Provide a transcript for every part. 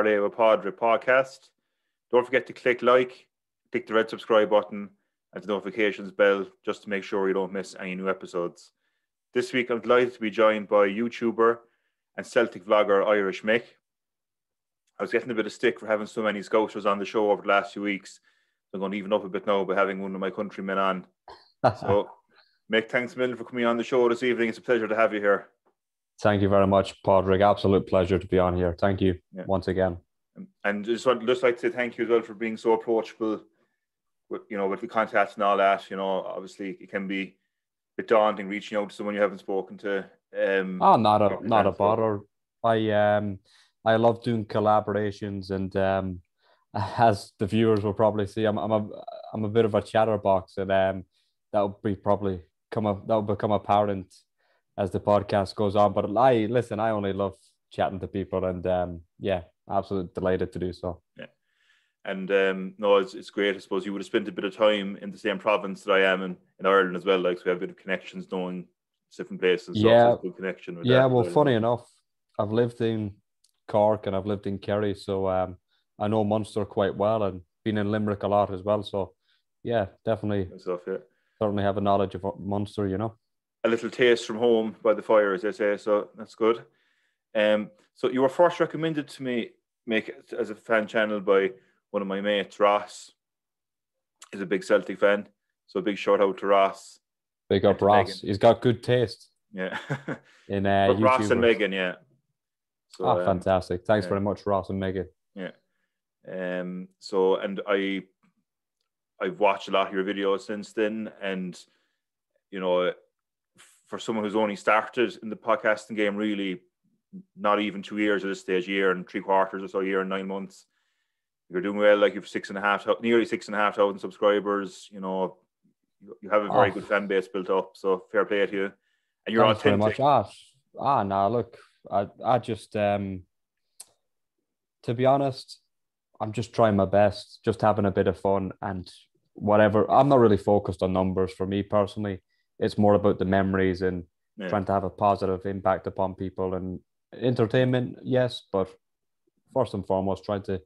Parlay with Paudcast. Don't forget to click the red subscribe button and the notifications bell just to make sure you don't miss any new episodes. This week, I'm delighted to be joined by YouTuber and Celtic Vlogger Irish Mick. I was getting a bit of stick for having so many Scousers on the show over the last few weeks. So I'm going to even up a bit now by having one of my countrymen on. So, Mick, thanks a million for coming on the show this evening. It's a pleasure to have you here. Thank you very much, Padraig. Absolute pleasure to be on here. Thank you once again. And just like to say thank you as well for being so approachable with the contacts and all that. Obviously it can be a bit daunting reaching out to someone you haven't spoken to. Not a bother. I love doing collaborations, and as the viewers will probably see, I'm a bit of a chatterbox, and that will become apparent as the podcast goes on. But I only love chatting to people, and absolutely delighted to do so. Yeah. And it's great. I suppose you would have spent a bit of time in the same province that I am in Ireland as well. Like, so we have a bit of connections knowing different places. So it's a good connection with that. Well, funny enough, I've lived in Cork and I've lived in Kerry, so I know Munster quite well, and been in Limerick a lot as well. So yeah, definitely certainly have a knowledge of Munster, A little taste from home by the fire, as they say, so that's good. So you were first recommended to me, Mick, as a fan channel by one of my mates, Ross. He's a big Celtic fan, so a big shout out to Ross. Big up Ross. Megan. He's got good taste. Yeah. In Ross and Megan, yeah. So, fantastic. Thanks very much, Ross and Megan. Yeah. So, and I've watched a lot of your videos since then, and for someone who's only started in the podcasting game, really not even 2 years at this stage, year and 3/4 or so, year and 9 months, you're doing well. Like, you've nearly 6,500 subscribers. You have a very good fan base built up, so fair play to you. And you're authentic. Very much. Look, I just to be honest, I'm just trying my best, just having a bit of fun and whatever. I'm not really focused on numbers for me personally. It's more about the memories and trying to have a positive impact upon people, and entertainment, yes, but first and foremost, trying to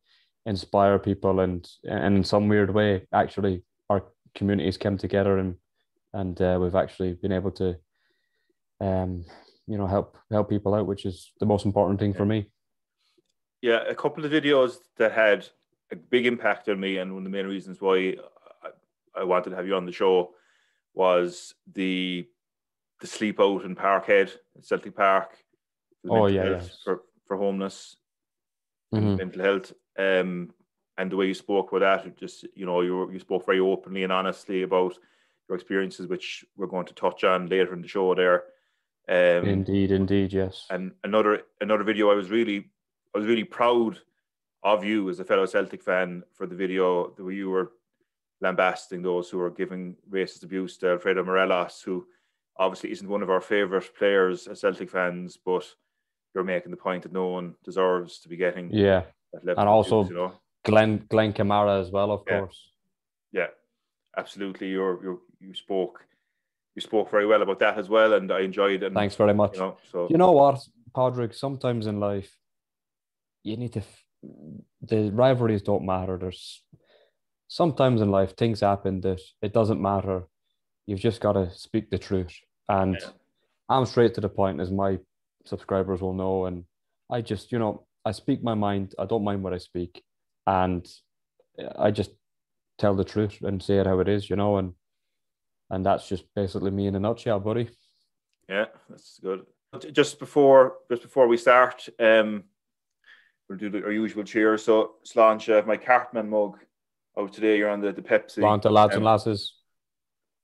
inspire people, and in some weird way, actually, our communities came together, and we've actually been able to, help people out, which is the most important thing for me. Yeah, a couple of videos that had a big impact on me, and one of the main reasons why I wanted to have you on the show was the sleep out in Parkhead, Celtic Park. For homeless, mental health, and the way you spoke about that, it just you spoke very openly and honestly about your experiences, which we're going to touch on later in the show there. Indeed, yes. And another video, I was really proud of you as a fellow Celtic fan for the video the way you were lambasting those who were giving racist abuse to Alfredo Morelos, who obviously isn't one of our favourite players as Celtic fans, but you're making the point that no one deserves to be getting that level. And also abuse, Glenn Kamara as well, of course. Yeah, absolutely. You spoke very well about that as well, and I enjoyed it. Thanks very much. You know what, Padraig? Sometimes in life, you need to. The rivalries don't matter. There's sometimes in life things happen that it doesn't matter. You've just got to speak the truth, and I'm straight to the point, as my subscribers will know. And I just, I speak my mind. I don't mind what I speak, and I just tell the truth and say it how it is, and that's just basically me in a nutshell, buddy. Yeah, that's good. Just before we start, we'll do our usual cheers. So, Sláinte, my Cartman mug out today. You're on the Pepsi. Sláinte, lads and lasses.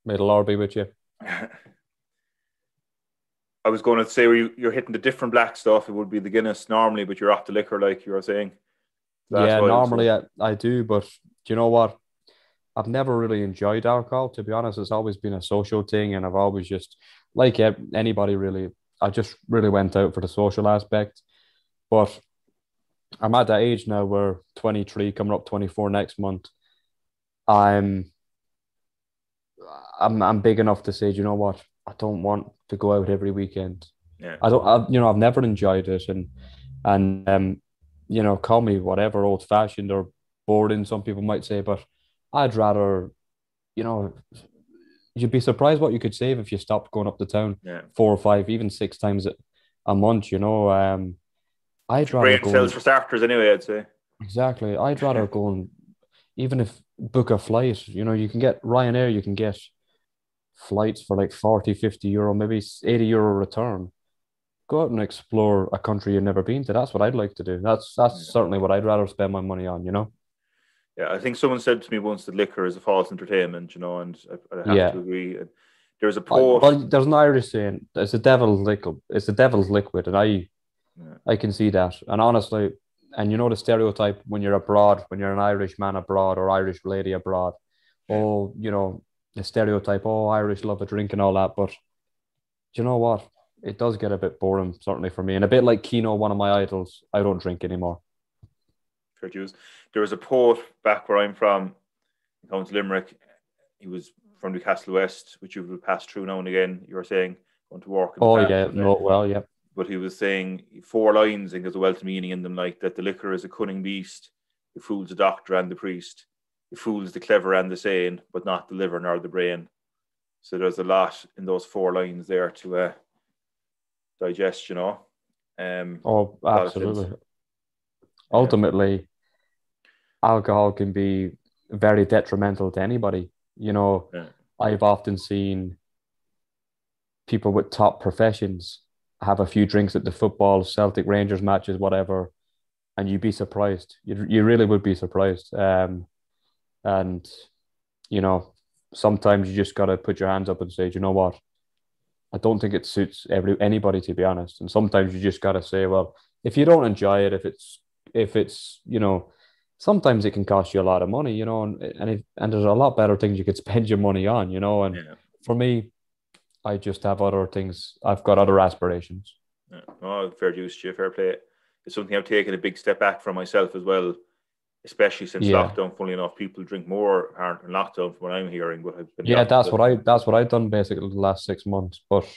May the Lord be with you. I was going to say, you're hitting the different black stuff. It would be the Guinness normally, but you're off the liquor, like you were saying. Normally I do, but do you know what? I've never really enjoyed alcohol, to be honest. It's always been a social thing, and I've always just, like anybody really, I just really went out for the social aspect. But I'm at that age now where 23, coming up 24 next month. I'm big enough to say, do you know what? I don't want to go out every weekend. Yeah. I've never enjoyed it, and call me whatever, old fashioned or boring, some people might say, but I'd rather, you know, you'd be surprised what you could save if you stopped going up to town Yeah. 4 or 5, even 6 times a month, I'd Your rather brain go cells and for starters, anyway. I'd say. exactly, I'd rather go and even if book a flight, you can get Ryanair, you can get flights for like 40, 50 euro, maybe 80 euro return. Go out and explore a country you've never been to. That's what I'd like to do. That's Yeah. certainly what I'd rather spend my money on. Yeah, I think someone said to me once that liquor is a false entertainment, and I have to Yeah. agree. There's a quote. Well, there's an Irish saying, it's the devil's liquid. It's the devil's liquid, and Yeah, I can see that. And honestly, and the stereotype when you're abroad, when you're an Irish man abroad or Irish lady abroad, yeah, oh, the stereotype, oh, Irish love a drink and all that. But do you know what? It does get a bit boring, certainly for me. And a bit like Keno, one of my idols, I don't drink anymore. fair dues. There was a poet back where I'm from, in County Limerick. He was from Newcastle West, which you would pass through now and again. You were saying going to work in the Oh, past, yeah. No, well, yeah. but he was saying 4 lines. I think there's a wealth of meaning in them, like that the liquor is a cunning beast. It fools the doctor and the priest. It fools the clever and the sane, but not the liver nor the brain. So there's a lot in those 4 lines there to digest, Oh, a lot of sense. absolutely. Um, Ultimately, alcohol can be very detrimental to anybody. yeah, I've often seen people with top professions have a few drinks at the football, Celtic Rangers matches, whatever, and you'd be surprised. You really would be surprised. And you know, sometimes you just gotta put your hands up and say, "Do you know what? I don't think it suits anybody, to be honest." And sometimes you just gotta say, well, if you don't enjoy it, if it's sometimes it can cost you a lot of money, and there's a lot better things you could spend your money on. And yeah, for me, I just have other things. I've got other aspirations. yeah. Oh, fair dues to you, fair play. It's something I've taken a big step back from myself as well, especially since Yeah. lockdown. Funnily enough, people drink more apparent in lockdown from what I'm hearing, but I've been the Yeah, opposite. that's what I've done basically the last 6 months, but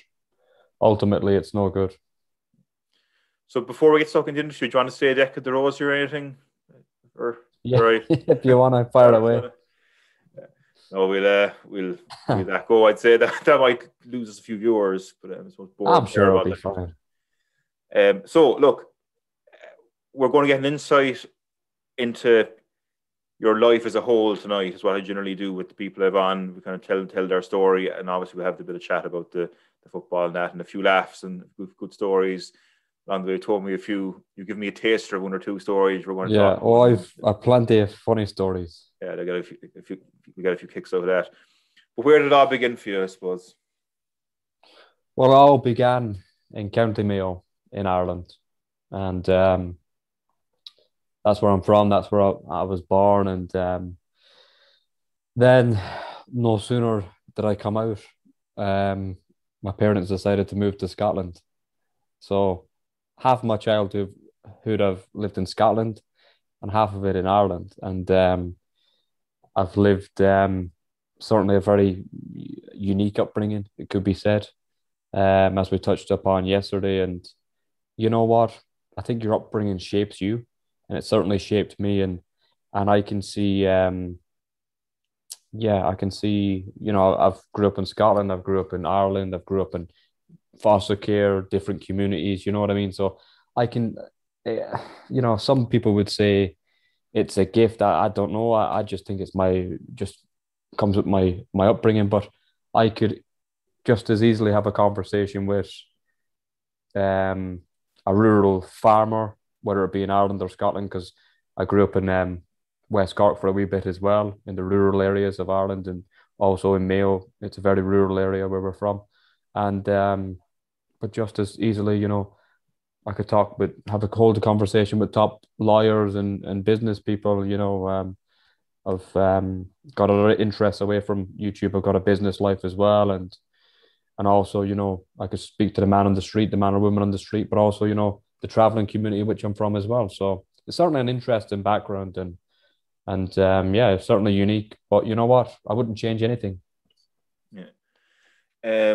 ultimately it's no good. So before we get stuck in the industry, do you want to say a deck of the rose or anything? Or Yeah, right? if you want to fire it away. No, we'll that go. I'd say that might lose us a few viewers, but I suppose I'm boring care sure it'll about be that. fine. So look, we're going to get an insight into your life as a whole tonight. Is what I generally do with the people I've on. We kind of tell their story, and obviously we have a bit of chat about the football and that, and a few laughs and good stories. Along the way, you told me a few. You give me a taster of one or two stories we're going to Yeah. talk Oh, about. I've plenty of funny stories. Yeah, they got we got a few kicks out of that. But where did it all begin for you, I suppose? Well, it all began in County Mayo in Ireland, and that's where I'm from. That's where I was born, and then no sooner did I come out, um, my parents decided to move to Scotland. So half my childhood who'd have lived in Scotland and half of it in Ireland. And I've lived certainly a very unique upbringing, it could be said, as we touched upon yesterday. And you know what? I think your upbringing shapes you, and it certainly shaped me. And I can see, yeah, I can see. I've grew up in Scotland, I've grew up in Ireland, I've grew up in foster care, different communities. You know what I mean? So I can, some people would say it's a gift. I don't know. I just think it's just comes with my upbringing. But I could just as easily have a conversation with um a rural farmer, whether it be in Ireland or Scotland, because I grew up in West Cork for a wee bit as well, in the rural areas of Ireland, and also in Mayo. It's a very rural area where we're from, and but just as easily, I could hold a conversation with top lawyers and business people. I've got other interests away from YouTube. I've got a business life as well, and also, I could speak to the man on the street, the man or woman on the street, but also, the traveling community which I'm from as well. So it's certainly an interesting background, and yeah, it's certainly unique. But you know what? I wouldn't change anything. Yeah.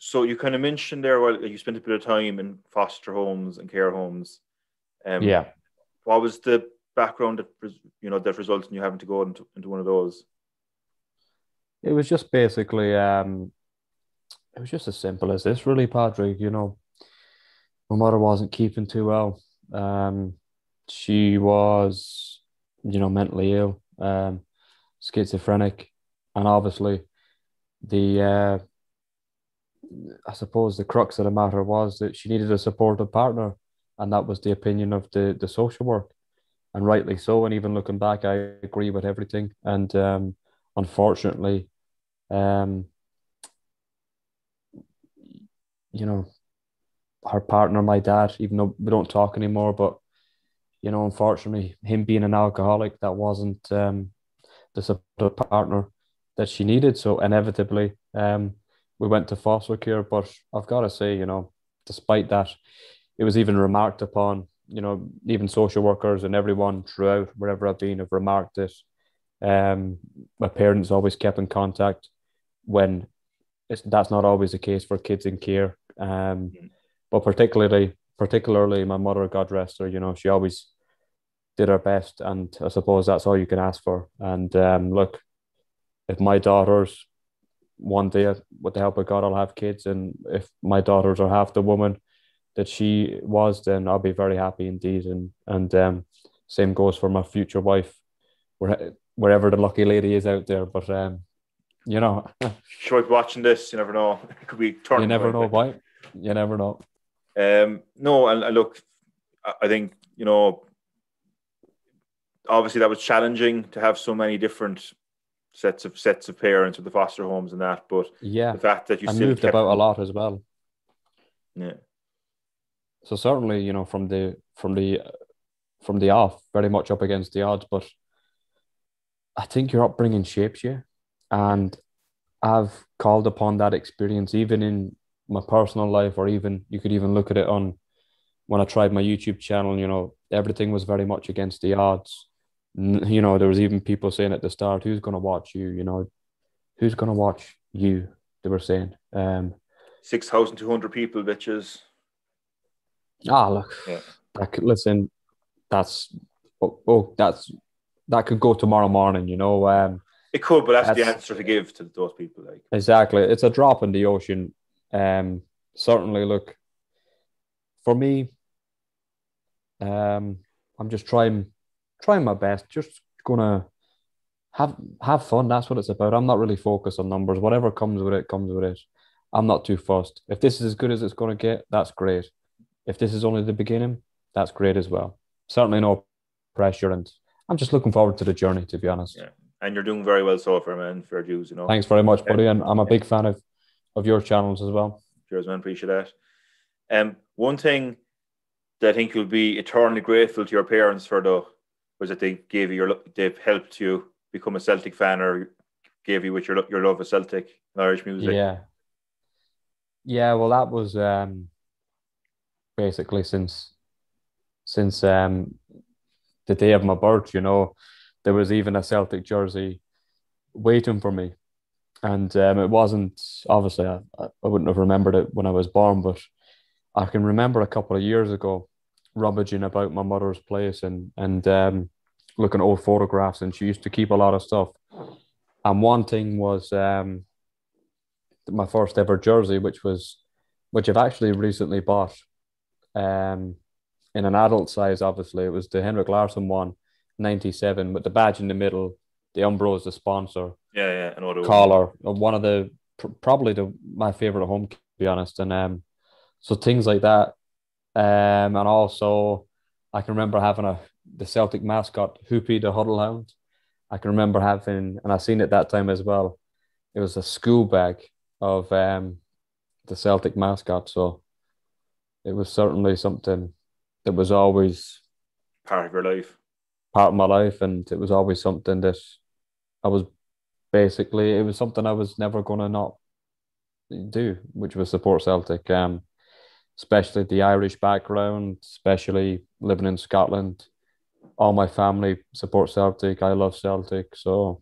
So you kind of mentioned there, well, you spent a bit of time in foster homes and care homes. Um, Yeah. what was the background that resulted in you having to go into one of those? It was just basically it was just as simple as this, really, Patrick. My mother wasn't keeping too well. She was, mentally ill, schizophrenic, and obviously the I suppose the crux of the matter was that she needed a supportive partner, and that was the opinion of the social work, and rightly so. And even looking back, I agree with everything. And unfortunately, um, you know, her partner, my dad, even though we don't talk anymore, but unfortunately, him being an alcoholic, that wasn't the supportive partner that she needed. So inevitably, we went to foster care. But I've got to say, despite that, it was even remarked upon. Even social workers and everyone throughout wherever I've been have remarked it. My parents always kept in contact when that's not always the case for kids in care. But particularly my mother, God rest her, she always did her best, and I suppose that's all you can ask for. And look, if my daughters one day, with the help of God, I'll have kids, and if my daughters are half the woman that she was, then I'll be very happy indeed. And same goes for my future wife, wherever the lucky lady is out there. But she might be watching this. You never know. It could be turning. You never know, why? You never know. No, and look, I think obviously that was challenging to have so many different sets of parents with the foster homes and that. But yeah, the fact that you still moved about a lot as well. Yeah. So certainly, from the off, very much up against the odds. But I think your upbringing shapes you, and I've called upon that experience even in my personal life, or even you could even look at it on when I tried my YouTube channel. Everything was very much against the odds. There was even people saying at the start, "Who's going to watch you? Who's going to watch you?" They were saying. 6,200 people, bitches. Look. Yeah. Listen, that could go tomorrow morning. It could, but that's the answer to give to those people. Like, exactly, it's a drop in the ocean. Certainly, look, for me, I'm just trying my best. Just gonna have fun. That's what it's about. I'm not really focused on numbers. Whatever comes with it, comes with it. I'm not too fussed. If this is as good as it's going to get, that's great. If this is only the beginning, that's great as well. Certainly no pressure, and I'm just looking forward to the journey, to be honest. Yeah, and you're doing very well so far, man. Fair dues, Thanks very much, buddy, and I'm a big fan of your channels as well. Cheers, man. Appreciate that. One thing that I think you'll be eternally grateful to your parents for, though, was that they've helped you become a Celtic fan, or gave you with your love of Celtic and Irish music. Yeah. Well, that was basically since the day of my birth. There was even a Celtic jersey waiting for me, and it wasn't obviously I wouldn't have remembered it when I was born, but I can remember a couple of years ago rummaging about my mother's place and looking at old photographs, and she used to keep a lot of stuff. And one thing was my first ever jersey, which I've actually recently bought in an adult size. Obviously, it was the Henrik Larsson one, 97, with the badge in the middle. The Umbro is the sponsor. Yeah, and collar. One of the probably my favorite at home, to be honest. And so things like that. And also, I can remember having the Celtic mascot, Hoopy the Huddle Hound. I can remember having, and I seen it that time as well. It was a school bag of the Celtic mascot. So it was certainly something that was always part of your life, part of my life, and it was always something that it was something I was never going to not do, which was support Celtic. Especially the Irish background, especially living in Scotland. All my family support Celtic. I love Celtic. So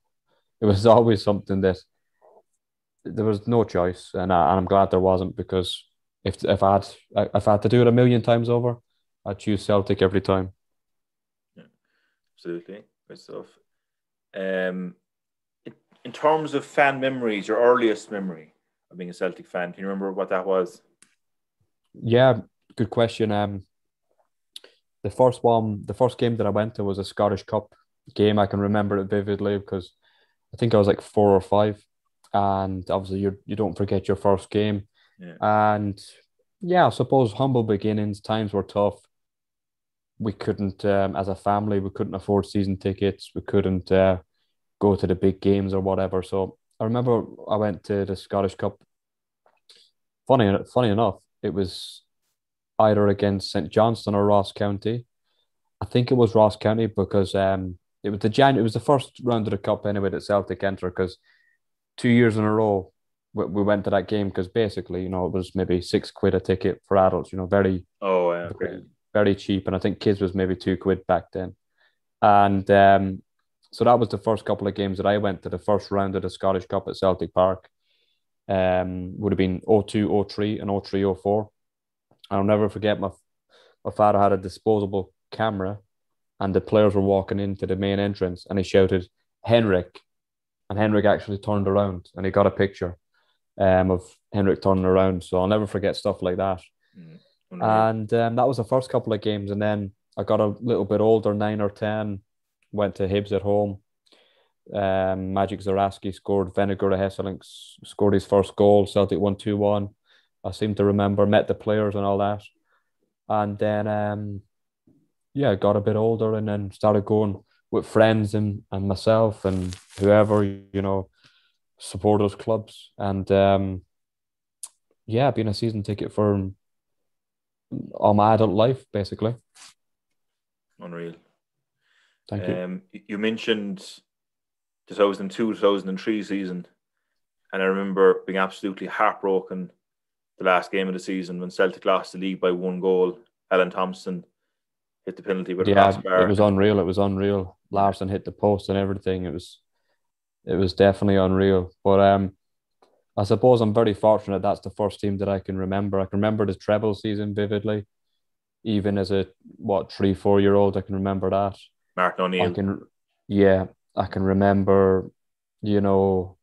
it was always something that there was no choice. And I'm glad there wasn't, because if I had to do it a million times over, I'd choose Celtic every time. Absolutely. Good stuff. Um, in terms of fan memories, your earliest memory of being a Celtic fan, can you remember what that was? Yeah, good question. The first game that I went to was a Scottish Cup game. I can remember it vividly because I think I was like 4 or 5, and obviously you don't forget your first game. Yeah. And yeah, I suppose humble beginnings. Times were tough. We couldn't, as a family, we couldn't afford season tickets. We couldn't go to the big games or whatever. So I remember I went to the Scottish Cup. Funny enough, it was either against St Johnstone or Ross County. I think it was Ross County because it was the first round of the cup anyway that Celtic entered because 2 years in a row we went to that game because basically it was maybe £6 a ticket for adults, very Oh, okay. very very cheap, and I think kids was maybe £2 back then. And so that was the first couple of games that I went to. The first round of the Scottish Cup at Celtic Park would have been 02, 03 and 03, 04. I'll never forget my father had a disposable camera and the players were walking into the main entrance and he shouted, Henrik. And Henrik actually turned around and he got a picture of Henrik turning around. So I'll never forget stuff like that. Mm. And that was the first couple of games. And then I got a little bit older, 9 or 10, went to Hibs at home. Magic Zaraski scored, Vinegar of Hesselink scored his first goal. Celtic won 2-1. I seem to remember, met the players and all that. And then, yeah, got a bit older and then started going with friends and myself and whoever, supporters clubs. And yeah, been a season ticket for all my adult life, basically. Unreal. Thank you. You mentioned 2002, 2003 season, and I remember being absolutely heartbroken the last game of the season when Celtic lost the league by 1 goal. Alan Thompson hit the penalty with a Yeah, crossbar. it was unreal. It was unreal. Larson hit the post and everything. It was definitely unreal. But I suppose I'm very fortunate that's the first team that I can remember. I can remember the treble season vividly. Even as a 3, 4 year old, I can remember that. Martin I O'Neill. can, yeah, I can remember, the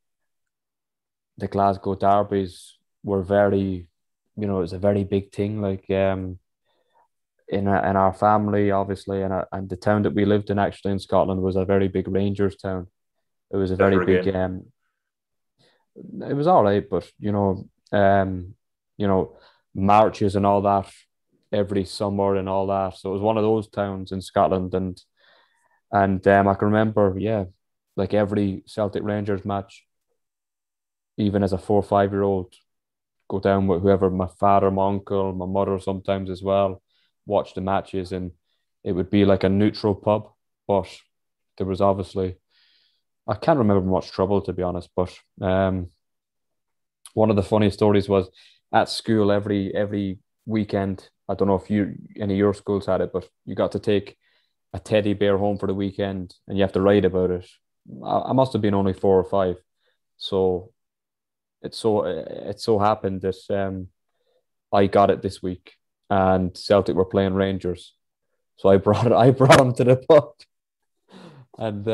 Glasgow derbies were very, it was a very big thing. Like in our family, obviously, and the town that we lived in actually in Scotland was a very big Rangers town. It was a very Better big. again. It was all right, but marches and all that every summer and all that. So it was one of those towns in Scotland, and I can remember, yeah, like every Celtic Rangers match, even as a 4 or 5 year old, go down with whoever, my father, my uncle, my mother sometimes as well, watch the matches, and it would be like a neutral pub, but there was obviously, I can't remember much trouble to be honest, but one of the funny stories was at school every weekend. I don't know if any of your schools had it, but you got to take a teddy bear home for the weekend and you have to write about it. I must have been only 4 or 5, so it so happened that I got it this week, and Celtic were playing Rangers, so I brought them to the pub, and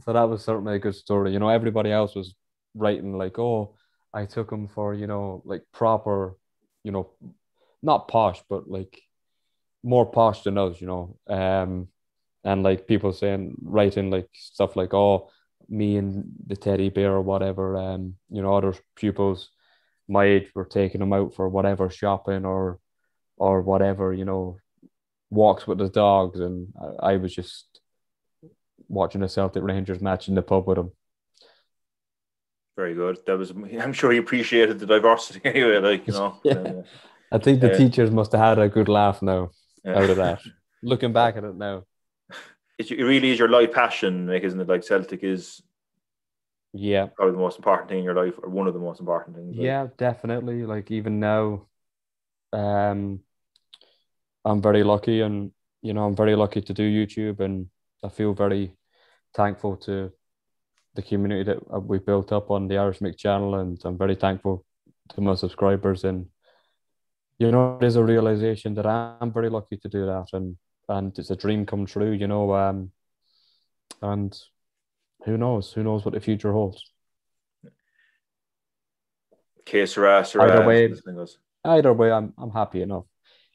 so that was certainly a good story. Everybody else was writing like, "Oh, I took him for like proper, you know, not posh, but like more posh than us, and like people saying writing like stuff like, oh, me and the teddy bear or whatever, other pupils my age were taking them out for whatever shopping or whatever, walks with the dogs, and I was just watching a Celtic Rangers match in the pub with him. Very good. I'm sure he appreciated the diversity anyway. Yeah. I think the teachers must have had a good laugh now out of that. Looking back at it now. It really is your life passion, like, isn't it? Like Celtic is probably the most important thing in your life, or one of the most important things. Yeah, definitely. Like even now, I'm very lucky, and I'm very lucky to do YouTube, and I feel very thankful to the community that we built up on the Irish Mick channel, and I'm very thankful to my subscribers. And it is a realization that I'm very lucky to do that, and it's a dream come true. And who knows? Who knows what the future holds? Que sera, Either sera, as way, this thing goes. I'm happy enough.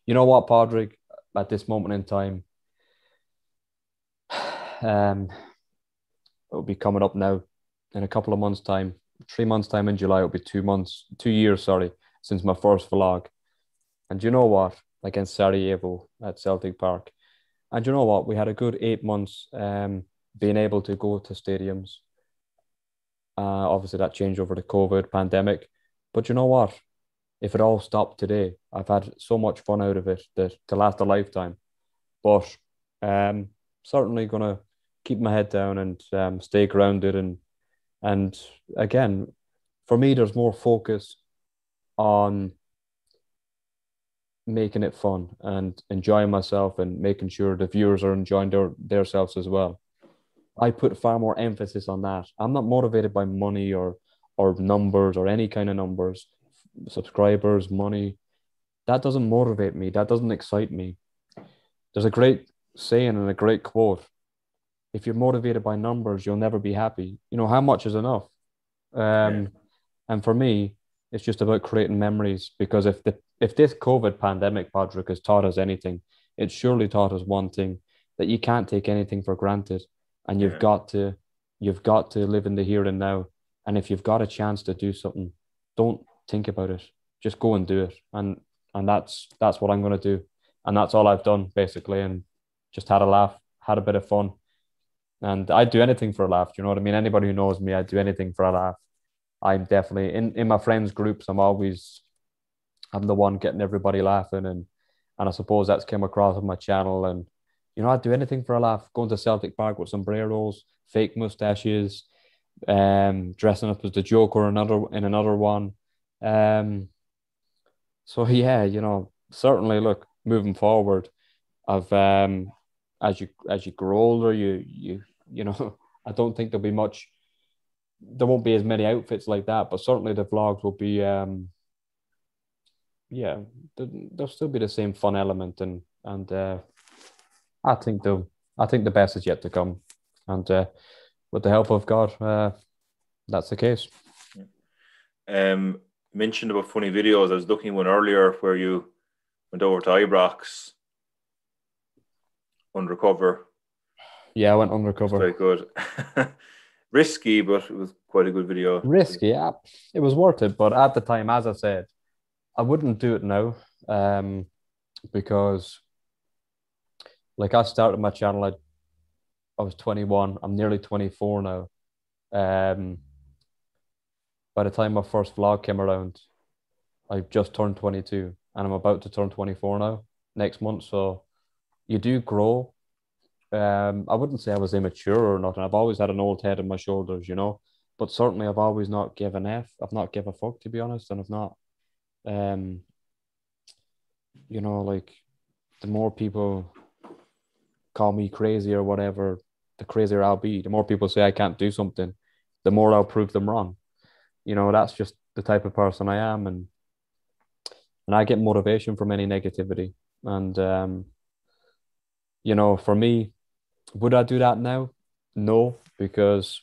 You know what, Padraig? At this moment in time, it'll be coming up now in a couple of months' time. 3 months' time in July, it'll be 2 months, 2 years, sorry, since my first vlog. And you know what? Against Sarajevo at Celtic Park. And you know what? We had a good 8 months being able to go to stadiums. Obviously, that changed over the COVID pandemic. But you know what? If it all stopped today, I've had so much fun out of it that to last a lifetime. But certainly gonna keep my head down and stay grounded and again, for me, there's more focus on making it fun and enjoying myself and making sure the viewers are enjoying their selves as well. I put far more emphasis on that. I'm not motivated by money or numbers or any kind of numbers, subscribers, money. That doesn't motivate me. That doesn't excite me. There's a great saying and a great quote. If you're motivated by numbers, you'll never be happy. You know, how much is enough? Yeah. And for me, it's just about creating memories because if this COVID pandemic, Patrick, has taught us anything, it's surely taught us one thing that you can't take anything for granted, and Yeah. you've got to live in the here and now. And if you've got a chance to do something, don't think about it. Just go and do it. And that's what I'm going to do, and that's all I've done basically, and just had a laugh, had a bit of fun. And I'd do anything for a laugh. You know what I mean? Anybody who knows me, I'd do anything for a laugh. I'm definitely in my friends' groups. I'm the one getting everybody laughing, and I suppose that's came across on my channel. And you know, I'd do anything for a laugh. Going to Celtic Park with sombreros, fake mustaches, dressing up as the Joker in another one. Um, so yeah, you know, certainly look moving forward. I've as you grow older, you know, I don't think there'll be much. There won't be as many outfits like that, but certainly the vlogs will be yeah, there'll still be the same fun element, and I think the best is yet to come, and with the help of God, that's the case. Mentioned about funny videos. I was looking at one earlier where you went over to Ibrox undercover. Yeah, I went It's undercover. quite good. Risky, but it was quite a good video. Risky, yeah, it was worth it, but at the time, as I said, I wouldn't do it now, because like I started my channel, I was 21. I'm nearly 24 now. Um, by the time my first vlog came around, I just turned 22 and I'm about to turn 24 now next month. So you do grow. I wouldn't say I was immature or nothing. I've always had an old head on my shoulders, you know, but certainly I've always not given F. I've not give a fuck, to be honest. And I've not, um, you know, like the more people call me crazy or whatever, the crazier I'll be. The more people say I can't do something, the more I'll prove them wrong. You know, that's just the type of person I am. And I get motivation from any negativity. And you know, for me, would I do that now? No, because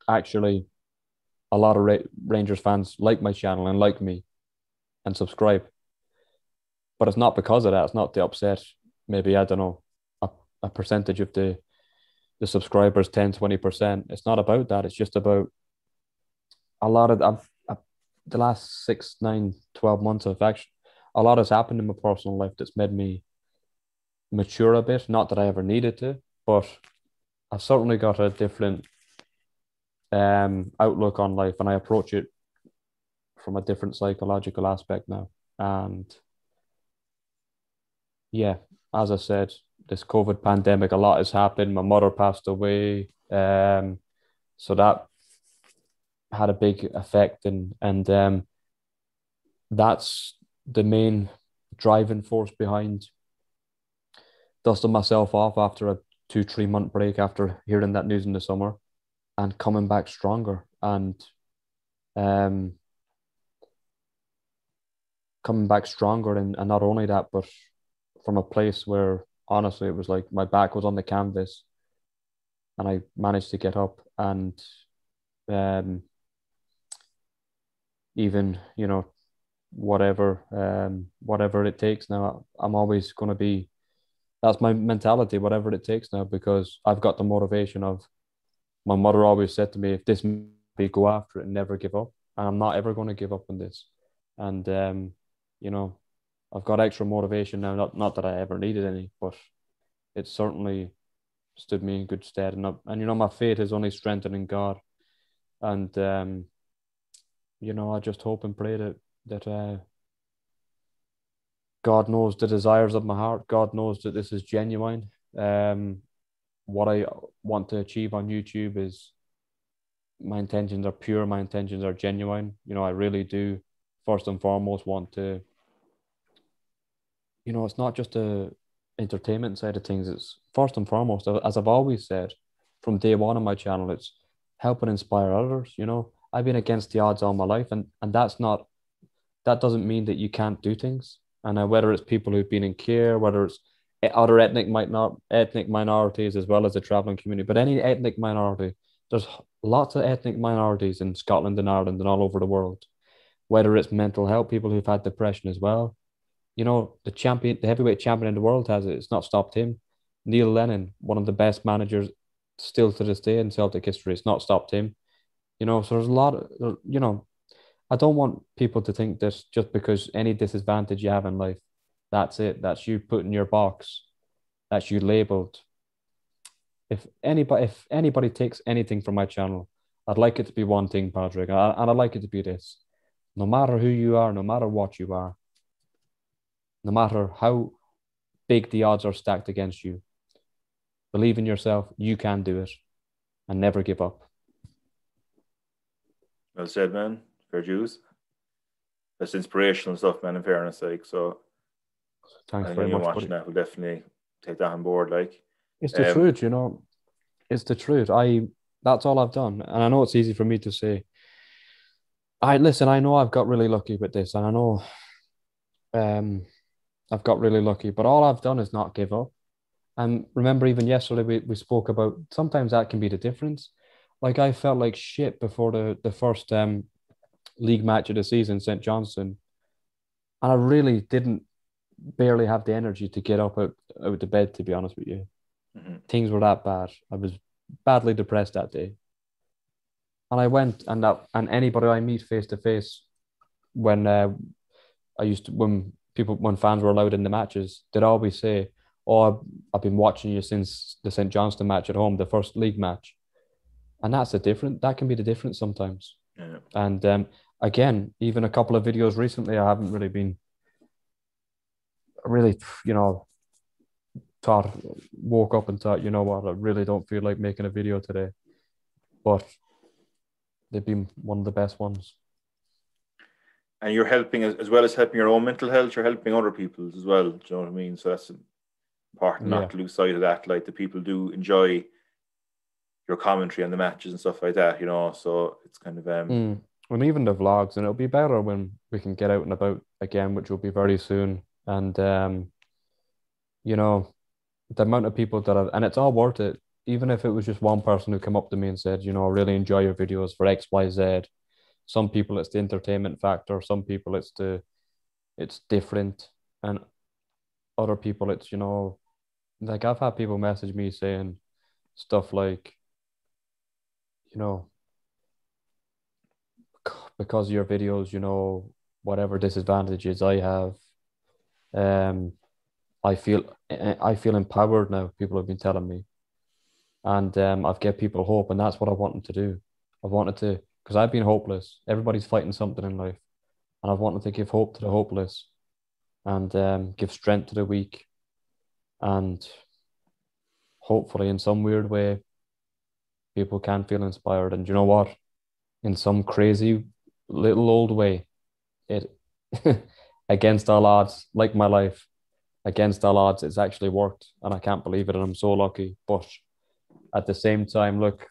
actually, a lot of Rangers fans like my channel and like me and subscribe. But it's not because of that. It's not to upset maybe, I don't know, a percentage of the subscribers, 10-20%. It's not about that. It's just about a lot of the last 6, 9, 12 months of actually a lot has happened in my personal life that's made me mature a bit. Not that I ever needed to, but I've certainly got a different outlook on life, and I approach it from a different psychological aspect now. And yeah, as I said, this COVID pandemic, a lot has happened. My mother passed away, so that had a big effect, and that's the main driving force behind dusting myself off after a 2-3 month break after hearing that news in the summer and coming back stronger and um coming back stronger and not only that but from a place where honestly it was like my back was on the canvas and I managed to get up and um, even, whatever it takes now. I'm always going to be, that's my mentality, whatever it takes now, because I've got the motivation of, my mother always said to me, if this be, go after it and never give up. And I'm not ever going to give up on this. And, you know, I've got extra motivation now, not that I ever needed any, but it certainly stood me in good stead. And my faith is only strengthened in God. And, I just hope and pray that God knows the desires of my heart. God knows that this is genuine. What I want to achieve on YouTube is, my intentions are pure. My intentions are genuine. I really do, first and foremost, want to, it's not just a entertainment side of things. It's first and foremost, as I've always said, from day one on my channel, it's help and inspire others. I've been against the odds all my life, and that doesn't mean that you can't do things. And whether it's people who've been in care, whether it's other ethnic minorities, as well as the traveling community, but any ethnic minority, there's lots of ethnic minorities in Scotland and Ireland and all over the world. Whether it's mental health, people who've had depression as well. The heavyweight champion in the world has it. It's not stopped him. Neil Lennon, one of the best managers still to this day in Celtic history, it's not stopped him. So there's a lot of, I don't want people to think that just because any disadvantage you have in life, that's it. That's you put in your box. That's you labeled. If anybody takes anything from my channel, I'd like it to be one thing, Patrick, and I'd like it to be this: no matter who you are, no matter what you are, no matter how big the odds are stacked against you, believe in yourself. You can do it, and never give up. Well said, man. Fair dues. That's inspirational stuff, man. In fairness, so. Thanks very much. Watching that will definitely take that on board. It's the truth, It's the truth. That's all I've done, and I know it's easy for me to say. I know I've got really lucky with this, and I know, I've got really lucky, but all I've done is not give up. And remember, even yesterday we spoke about, sometimes that can be the difference. Like, I felt like shit before the first league match of the season, St. Johnstone, and I really didn't barely have the energy to get up out of the bed, to be honest with you. Mm-hmm. Things were that bad. I was badly depressed that day. And I went, and anybody I meet face to face, when when fans were allowed in the matches, they'd always say, "Oh, I've been watching you since the St. Johnstone match at home, the first league match." And that can be the difference sometimes. Yeah. And again, even a couple of videos recently, I haven't really been woke up and thought, you know what, I really don't feel like making a video today. But they've been one of the best ones. And you're helping, as well as helping your own mental health, you're helping other people's as well. Do you know what I mean? So that's important not to lose sight of that. Like, the people do enjoy your commentary on the matches and stuff like that, so it's kind of and even the vlogs, and it'll be better when we can get out and about again, which will be very soon. And the amount of people and it's all worth it. Even if it was just one person who came up to me and said, I really enjoy your videos for XYZ. Some people it's the entertainment factor, some people it's different, and other people it's, like, I've had people message me saying stuff like, because of your videos, whatever disadvantages I have, I feel empowered now. People have been telling me, and I've given people hope, and that's what I wanted to do. I wanted to, because I've been hopeless. Everybody's fighting something in life, and I've wanted to give hope to the hopeless, and give strength to the weak, and hopefully, in some weird way, people can feel inspired. And you know what? In some crazy little old way, it against all odds, like my life, against all odds, it's actually worked, and I can't believe it, and I'm so lucky. But at the same time, look,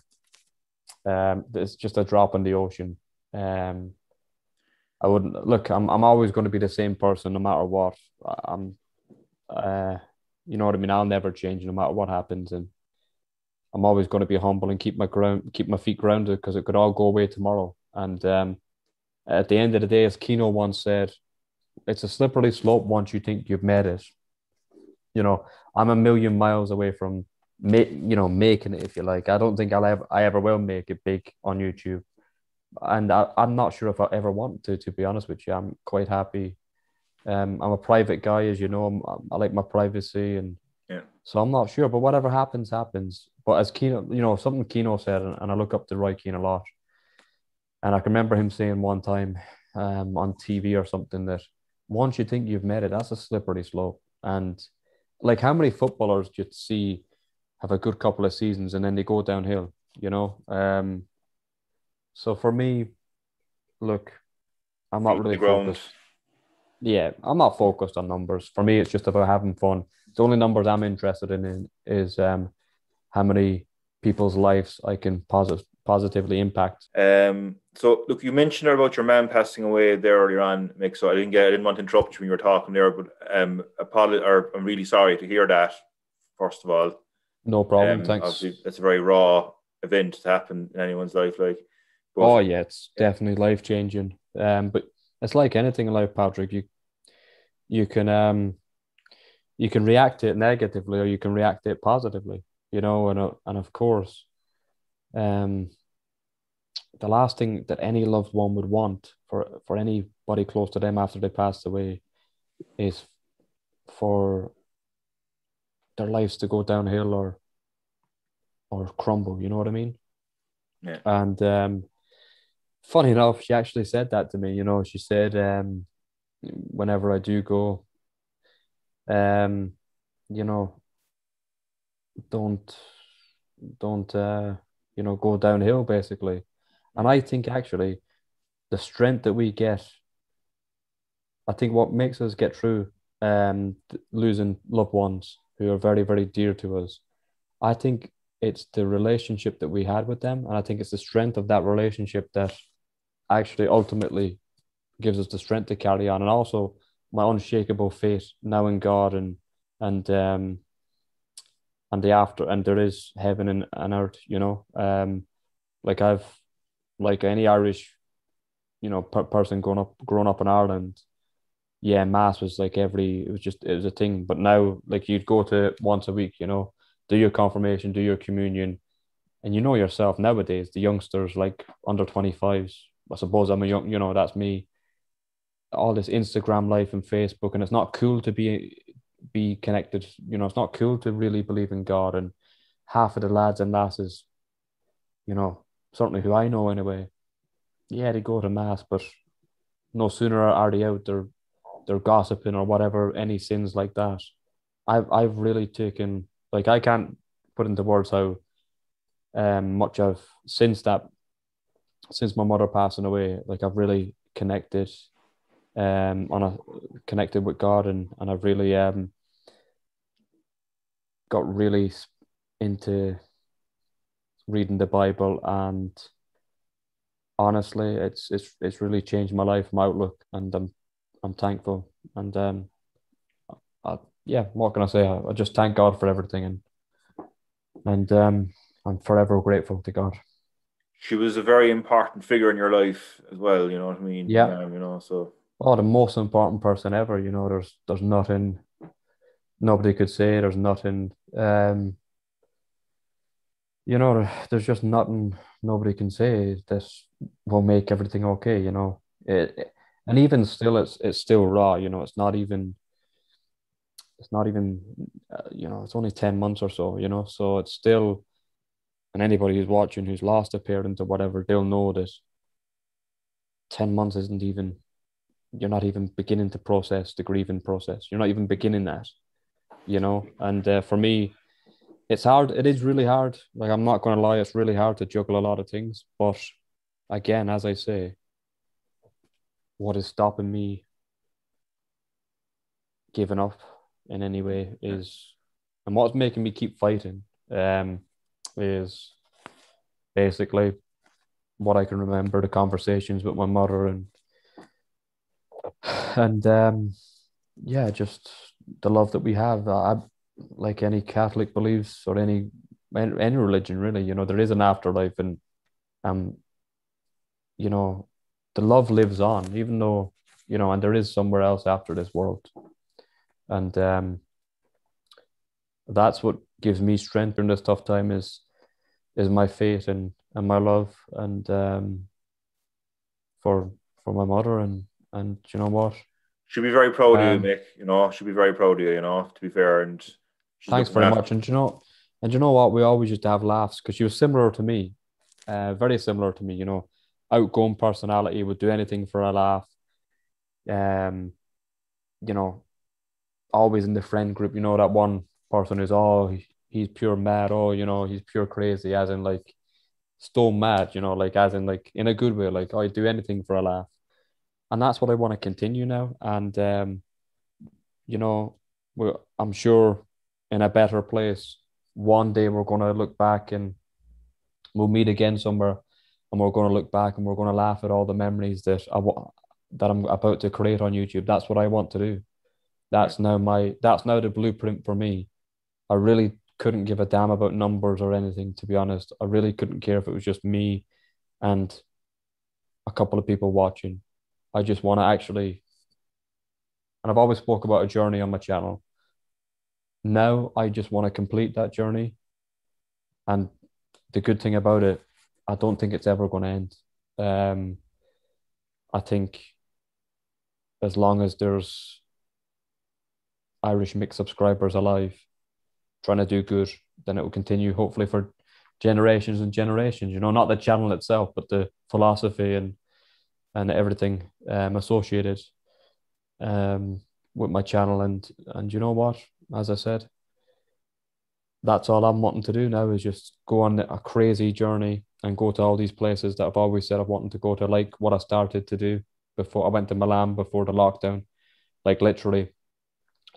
it's just a drop in the ocean. I wouldn't look. I'm always going to be the same person no matter what. You know what I mean. I'll never change no matter what happens, and I'm always going to be humble and keep my feet grounded because it could all go away tomorrow. And at the end of the day, as Kino once said, it's a slippery slope once you think you've made it. I'm a million miles away from making it, if you like. I don't think I ever will make it big on YouTube. And I'm not sure if I ever want to be honest with you. I'm quite happy. I'm a private guy, as you know. I like my privacy, and Yeah. so I'm not sure. But whatever happens, happens. But as Kino, something Kino said, and I look up to Roy Keane a lot. And I can remember him saying one time on TV or something that once you think you've made it, that's a slippery slope. And like, how many footballers do you see have a good couple of seasons and then they go downhill, you know? So for me, look, I'm not Feet in really the ground. focused. Yeah, I'm not focused on numbers. For me, it's just about having fun. The only numbers I'm interested in is how many people's lives I can positively impact. So look, you mentioned about your man passing away there earlier on, Mick. So I didn't want to interrupt you when you were talking there, but I'm really sorry to hear that. First of all, No problem. Thanks. obviously that's a very raw event to happen in anyone's life, like. Oh But yeah, it's definitely life changing. But it's like anything in life, Patrick. You can you can react to it negatively or you can react to it positively. And of course, um, the last thing that any loved one would want for anybody close to them after they passed away is for their lives to go downhill or crumble. You know what I mean? yeah, And funny enough, she actually said that to me. She said, whenever I do go, um, you know, don't don't go downhill basically. And I think actually the strength that we get, I think what makes us get through losing loved ones who are very, very dear to us, I think it's the relationship that we had with them. And I think it's the strength of that relationship that actually ultimately gives us the strength to carry on. And also my unshakable faith now in God and and the after, and there is heaven and earth, like I've like any Irish, person growing up in Ireland. Yeah, mass was like it was a thing. But now, like, you'd go to it once a week, do your confirmation, do your communion, and you know yourself nowadays, the youngsters like under 25s, I suppose I'm a young, that's me. All this Instagram life and Facebook, and it's not cool to be connected. It's not cool to really believe in God. And half of the lads and lasses, you know, certainly who I know anyway, yeah, they go to mass, but no sooner are they out, they're gossiping or whatever, any sins like that. I've really taken, like, I can't put into words how much I've since my mother passing away. Like, I've really connected with God, and I've really got really into reading the Bible, and honestly, it's really changed my life, my outlook, and I'm thankful. And yeah, what can I say? I just thank God for everything, and I'm forever grateful to God. she was a very important figure in your life as well. You know what I mean? Yeah. So Oh, the most important person ever. There's nothing nobody could say. There's nothing. There's just nothing nobody can say that will make everything okay. And even still, it's still raw. It's not even. It's only 10 months or so. So it's still. And anybody who's watching who's lost a parent or whatever, they'll know that 10 months isn't even. You're not even beginning to process the grieving process. You're not even beginning that. And for me, it's hard. It is really hard. Like, I'm not going to lie, it's really hard to juggle a lot of things. But again, as I say, what is stopping me giving up in any way and what's making me keep fighting, is basically what I can remember, the conversations with my mother, and yeah, just the love that we have. I like any Catholic beliefs or any any religion really. You know, there is an afterlife, and um, you know, the love lives on, even though, you know, and there is somewhere else after this world. And that's what gives me strength during this tough time is my faith and my love and for my mother and you know what? Should be very proud of you, Um, Mick. You know, should be very proud of you. You know, to be fair, and she's Thanks looking very after. much. And you know what? We always used to have laughs because she was similar to me, very similar to me. You know, outgoing personality, would do anything for a laugh. Um, you know, always in the friend group. You know that one person who's he's pure mad. Oh, you know, he's pure crazy, as in like stone mad. You know, like as in like in a good way. Like I do anything for a laugh, and that's what I want to continue now. And you know, I'm sure in a better place. One day we're going to look back and we'll meet again somewhere, and we're going to look back and we're going to laugh at all the memories that I'm about to create on YouTube. That's what I want to do. That's now the blueprint for me. I really couldn't give a damn about numbers or anything, to be honest. I really couldn't care if it was just me and a couple of people watching. I just want to actually, and I've always spoke about a journey on my channel. Now I just want to complete that journey. And the good thing about it, I don't think it's ever going to end. Um, I think as long as there's Irish Mick subscribers alive trying to do good, then it will continue hopefully for generations and generations. You know, not the channel itself, but the philosophy and everything associated um, with my channel. And you know what? As I said, that's all I'm wanting to do now is just go on a crazy journey and go to all these places that I've always said I've wanted to go to, like what I started to do before I went to Milan before the lockdown. Like literally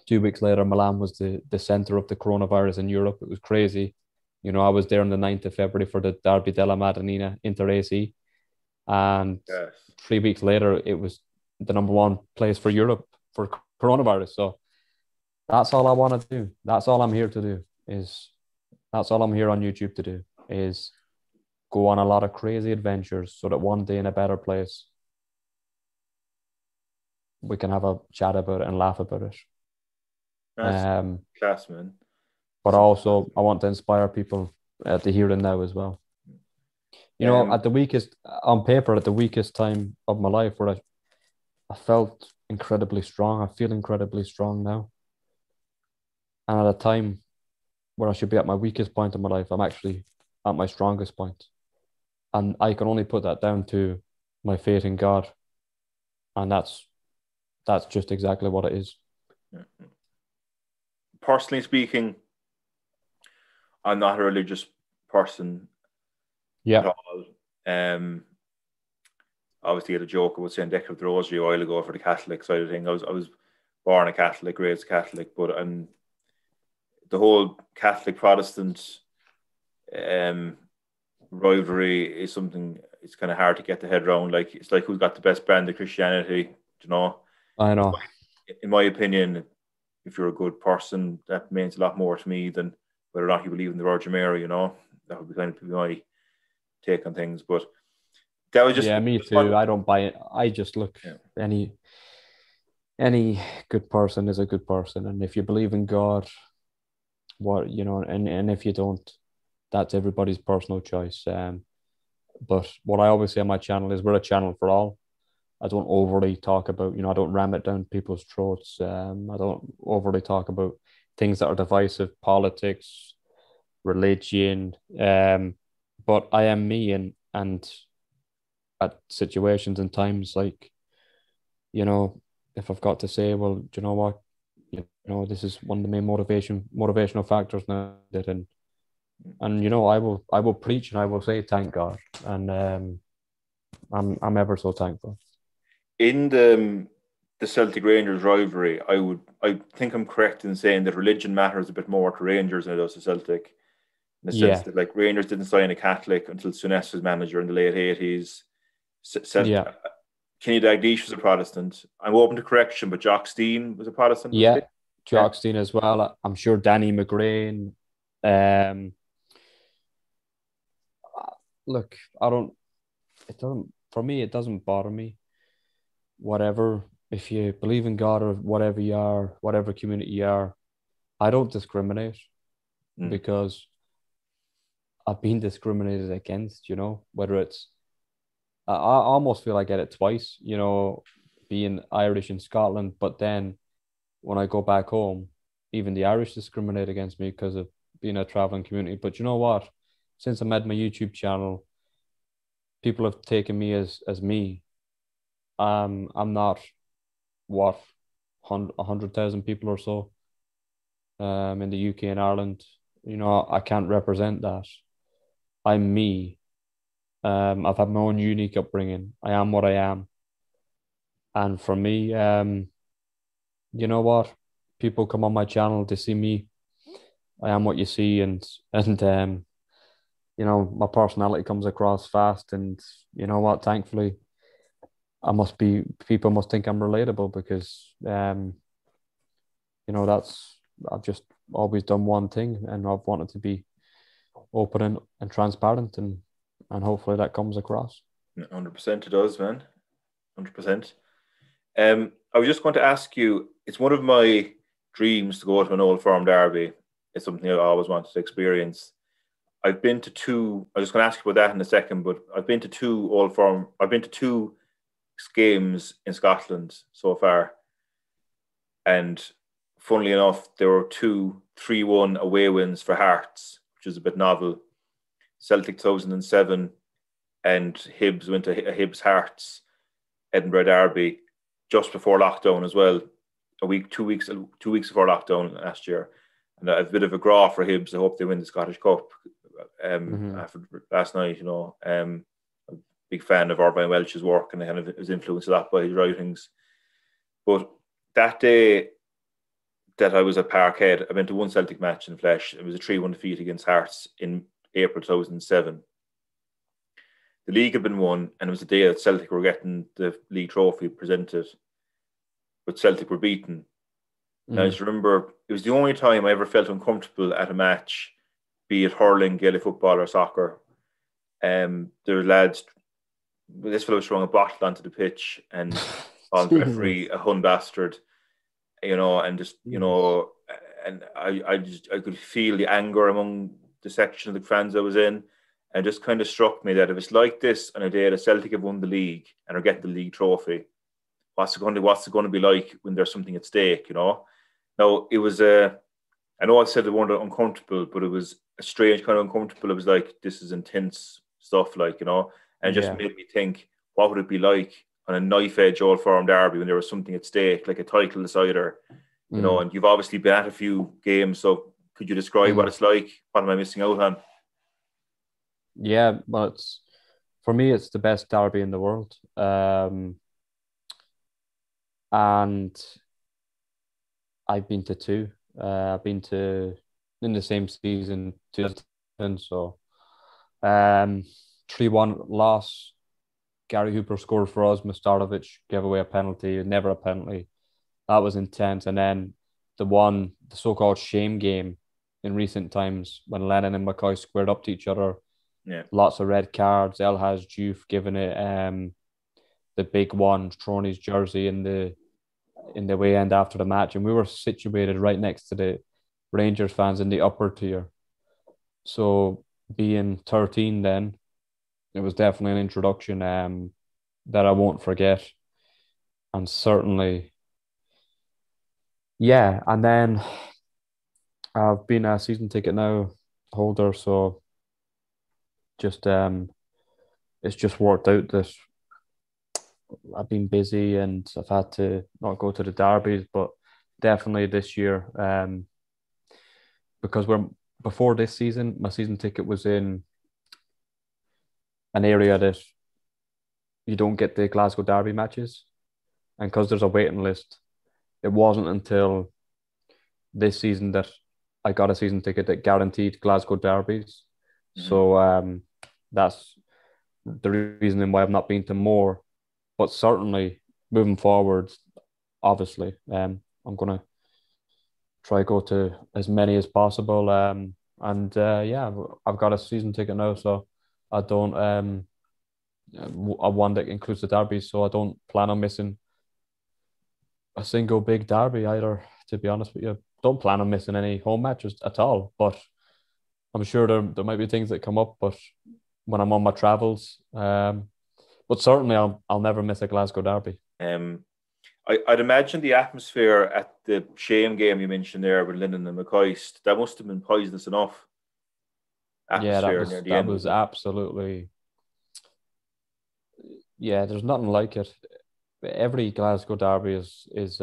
2 weeks later, Milan was the center of the coronavirus in Europe. It was crazy. You know, I was there on the 9th of February for the Derby della Madonnina Inter AC. And Yes. 3 weeks later, it was the number one place for Europe for coronavirus. So that's all I want to do. That's all I'm here to do is that's all I'm here on YouTube to do is go on a lot of crazy adventures so that one day in a better place we can have a chat about it and laugh about it. That's Um, class, man. but That's also I want to inspire people at the here and now as well. You know, um, at the weakest on paper, at the weakest time of my life, where I felt incredibly strong. I feel incredibly strong now. And at a time where I should be at my weakest point in my life, I'm actually at my strongest point. And I can only put that down to my faith in God. And that's just exactly what it is. personally speaking, I'm not a religious person at Yeah, all. Um, obviously, had a joke about saying Deck of the Rosary a while ago for the Catholic side of thing. I was born a Catholic, raised Catholic, but the whole Catholic Protestant um, rivalry is something it's kind of hard to get the head around. Like it's like who's got the best brand of Christianity, you know? I In know. in my opinion, if you're a good person, that means a lot more to me than whether or not you believe in the Virgin Mary. You know, that would be kind of be my take on things. But that was Yeah, me just one. too. I don't buy it. I just look Yeah. any any good person is a good person. And if you believe in God, what you know, and if you don't, that's everybody's personal choice. But what I always say on my channel is we're a channel for all. I don't overly talk about, you know, I don't ram it down people's throats. I don't overly talk about things that are divisive, politics, religion. But I am me, and at situations and times like, you know, if I've got to say, well, do you know what? You know, this is one of the main motivational factors now that and you know, I will preach and I will say thank God. And I'm ever so thankful. In the Celtic Rangers rivalry, I think I'm correct in saying that religion matters a bit more to Rangers than it does to Celtic. In the sense Yeah, that like Rangers didn't sign a Catholic until Souness was manager in the late 80s. yeah, Kenny Dalglish was a Protestant. I'm open to correction, but Jock Stein was a Protestant, was he? yeah. Yeah. Jockstein as well. I'm sure Danny McGrain. Um, look, I don't. It doesn't for me. It doesn't bother me. Whatever, if you believe in God or whatever you are, whatever community you are, I don't discriminate Mm. because I've been discriminated against. Whether it's I almost feel I get it twice. Being Irish in Scotland, but then when I go back home, even the Irish discriminate against me because of being a traveling community. But you know what? Since I made my YouTube channel, people have taken me as me. I'm not what 100,000 people or so in the UK and Ireland. I can't represent that. I'm me. I've had my own unique upbringing. I am what I am. And for me, you know what? People come on my channel to see me. I am what you see, and my personality comes across fast. And you know what? Thankfully, people must think I'm relatable because that's I've just always done one thing, and I've wanted to be open and transparent, and hopefully that comes across. 100% it does, man. 100%. I was just going to ask you, it's one of my dreams to go to an Old Firm derby. It's something I always wanted to experience. I've been to two, I was just going to ask you about that in a second, but I've been to two games in Scotland so far. And funnily enough, there were 2-3-1 away wins for Hearts, which is a bit novel. Celtic 2007 and Hibs went to a Hibs Hearts Edinburgh derby just before lockdown as well. 2 weeks before lockdown last year. And I have a bit of a graw for Hibs. I hope they win the Scottish Cup after last night. I'm a big fan of Urban Welch's work, and I kind of was influenced a lot by his writings. But that day that I was at Parkhead, I went to one Celtic match in flesh. It was a 3-1 defeat against Hearts in April 2007. The league had been won, and it was the day that Celtic were getting the league trophy presented, but Celtic were beaten. And I just remember it was the only time I ever felt uncomfortable at a match, be it hurling, Gaelic football, or soccer. There were lads, this fellow was throwing a bottle onto the pitch and on the referee a Hun bastard, and just, and I could feel the anger among the section of the fans I was in. And it just kind of struck me that if it's like this on a day that Celtic have won the league and are getting the league trophy, what's it going to be like when there's something at stake, Now, it was I know I said it wasn't uncomfortable, but it was a strange kind of uncomfortable. It was like, this is intense stuff, and it just made me think, what would it be like on a knife edge Old Firm derby when there was something at stake, like a title decider, and you've obviously been at a few games, so could you describe what it's like? What am I missing out on? Yeah, but for me, it's the best derby in the world. And I've been to two. I've been to in the same season 2010. So 3-1 loss. Gary Hooper scored for us. Mustarovic gave away a penalty. Never a penalty. That was intense. And then the so-called shame game in recent times when Lennon and McCoy squared up to each other. Yeah. Lots of red cards. El Hadj Diouf giving it the big one, throwing his jersey in the way end after the match. And we were situated right next to the Rangers fans in the upper tier. So being 13 then, it was definitely an introduction that I won't forget. And certainly, yeah. And then I've been a season ticket now holder, so just it's just worked out that I've been busy and I've had to not go to the derbies, but definitely this year, because before this season, my season ticket was in an area that you don't get the Glasgow derby matches, and because there's a waiting list, it wasn't until this season that I got a season ticket that guaranteed Glasgow derbies. So that's the reason why I've not been to more. But certainly moving forward, obviously, I'm gonna try go to as many as possible. And yeah, I've got a season ticket now, so I don't a one that includes the derbies, so I don't plan on missing a single big derby either. To be honest with you, don't plan on missing any home matches at all. But I'm sure there might be things that come up. But when I'm on my travels, but certainly I'll never miss a Glasgow derby. I'd imagine the atmosphere at the Shame game you mentioned there with Linden and McCoist, that must have been poisonous enough Yeah, atmosphere near the that end, was wasn't it? absolutely, yeah. There's nothing like it. Every Glasgow derby is it's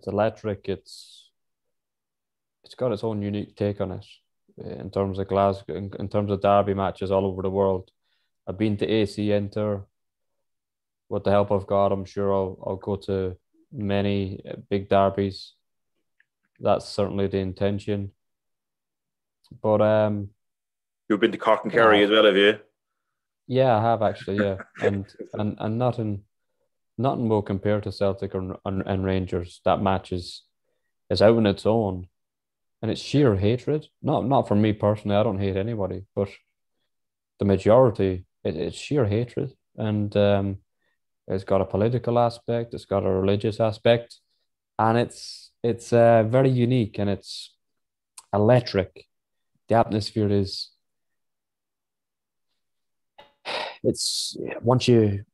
electric. It's got its own unique take on it in terms of Glasgow, in terms of derby matches all over the world. I've been to AC Inter. With the help of God, I'm sure I'll go to many big derbies. That's certainly the intention. But You've been to Cork and Kerry yeah, as well, have you? yeah, I have actually, yeah, and nothing will compare to Celtic and Rangers. That match is out on its own, and it's sheer hatred. Not for me personally. I don't hate anybody, but the majority, it's sheer hatred, and it's got a political aspect, it's got a religious aspect, and it's very unique and it's electric. The atmosphere is it's once you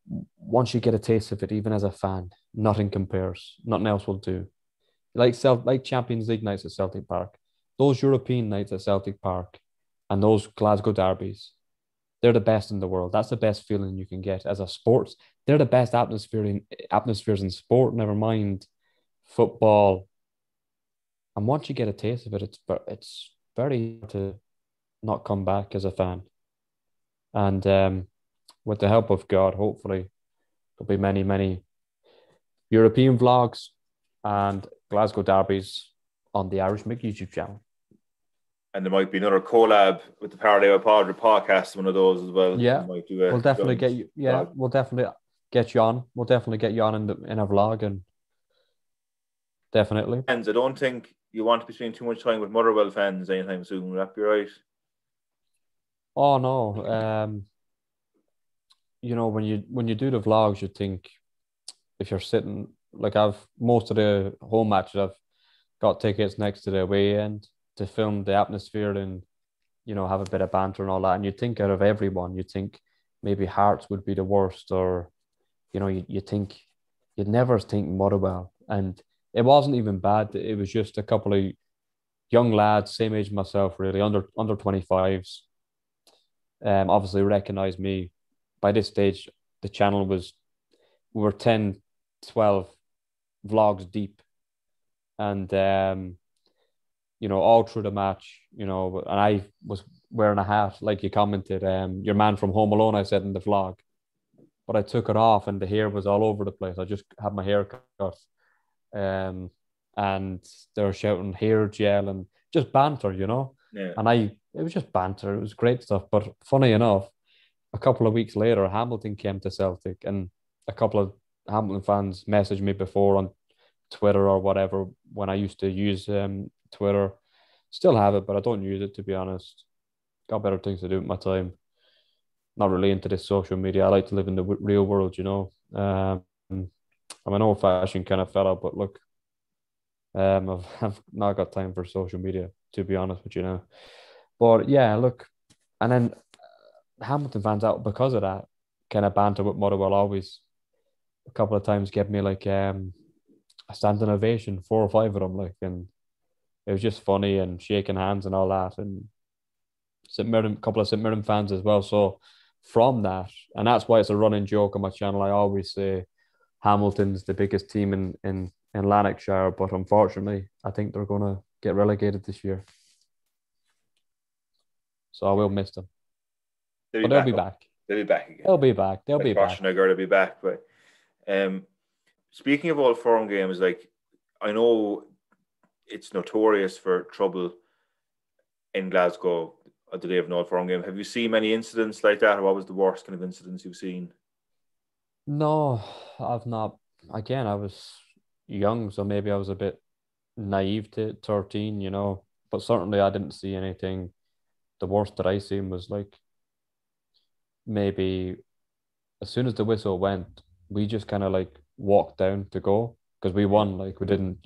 get a taste of it, even as a fan, nothing compares. Nothing else will do. Like Champions League nights at Celtic Park, those European nights at Celtic Park, and those Glasgow derbies. They're the best in the world. That's the best feeling you can get as a sports. They're the best atmospheres in sport. Never mind football. And once you get a taste of it, it's very hard to not come back as a fan. And with the help of God, hopefully there'll be many European vlogs and Glasgow derbies on the Irish Mick YouTube channel. And there might be another collab with the Parlay with Paudcast, one of those as well. Yeah, We might do a we'll definitely joint get you. Yeah, vlog. we'll definitely get you on. We'll definitely get you on in a vlog and definitely. Fans, I don't think you want to be spending too much time with Motherwell fans anytime soon. Would that be right? Oh no. When you do the vlogs, you think if you're sitting like I've most of the home matches I've got tickets next to the away end to film the atmosphere and have a bit of banter and all that. And you think out of everyone, you think maybe Hearts would be the worst, or you think you'd never think Motherwell. And it wasn't even bad. It was just a couple of young lads, same age as myself, really, under 25s. Obviously recognized me. By this stage, the channel we were 10, 12 vlogs deep. And all through the match, and I was wearing a hat, like you commented, your man from Home Alone, I said in the vlog. But I took it off and the hair was all over the place. I just had my hair cut. And they were shouting hair gel and just banter. Yeah. And it was just banter. It was great stuff. But funny enough, a couple of weeks later, Hamilton came to Celtic, and a couple of Hamilton fans messaged me before on Twitter or whatever when I used to use Twitter. Still have it, but I don't use it, to be honest. Got better things to do with my time. Not really into this social media. I like to live in the real world. I'm an old-fashioned kind of fella, but look, I've not got time for social media, to be honest with you now. But yeah, look, and then Hamilton fans out because of that kind of banter with Motherwell always a couple of times get me like a standing ovation, 4 or 5 of them, like, and it was just funny and shaking hands and all that, and couple of St Mirren fans as well. So from that, and that's why it's a running joke on my channel. I always say Hamilton's the biggest team in Lanarkshire, but unfortunately, I think they're going to get relegated this year. So I will miss them. But they'll be back. They'll be back again. They'll be back. They'll be back. They'll be back. But speaking of Old Firm games, like I know it's notorious for trouble in Glasgow at the day of an Old Firm game. Have you seen many incidents like that, or what was the worst kind of incidents you've seen? No, I've not. Again, I was young, so maybe I was a bit naive to 13, But certainly I didn't see anything. The worst that I seen was like maybe as soon as the whistle went, we just kind of like walked down to go because we won. Like we didn't,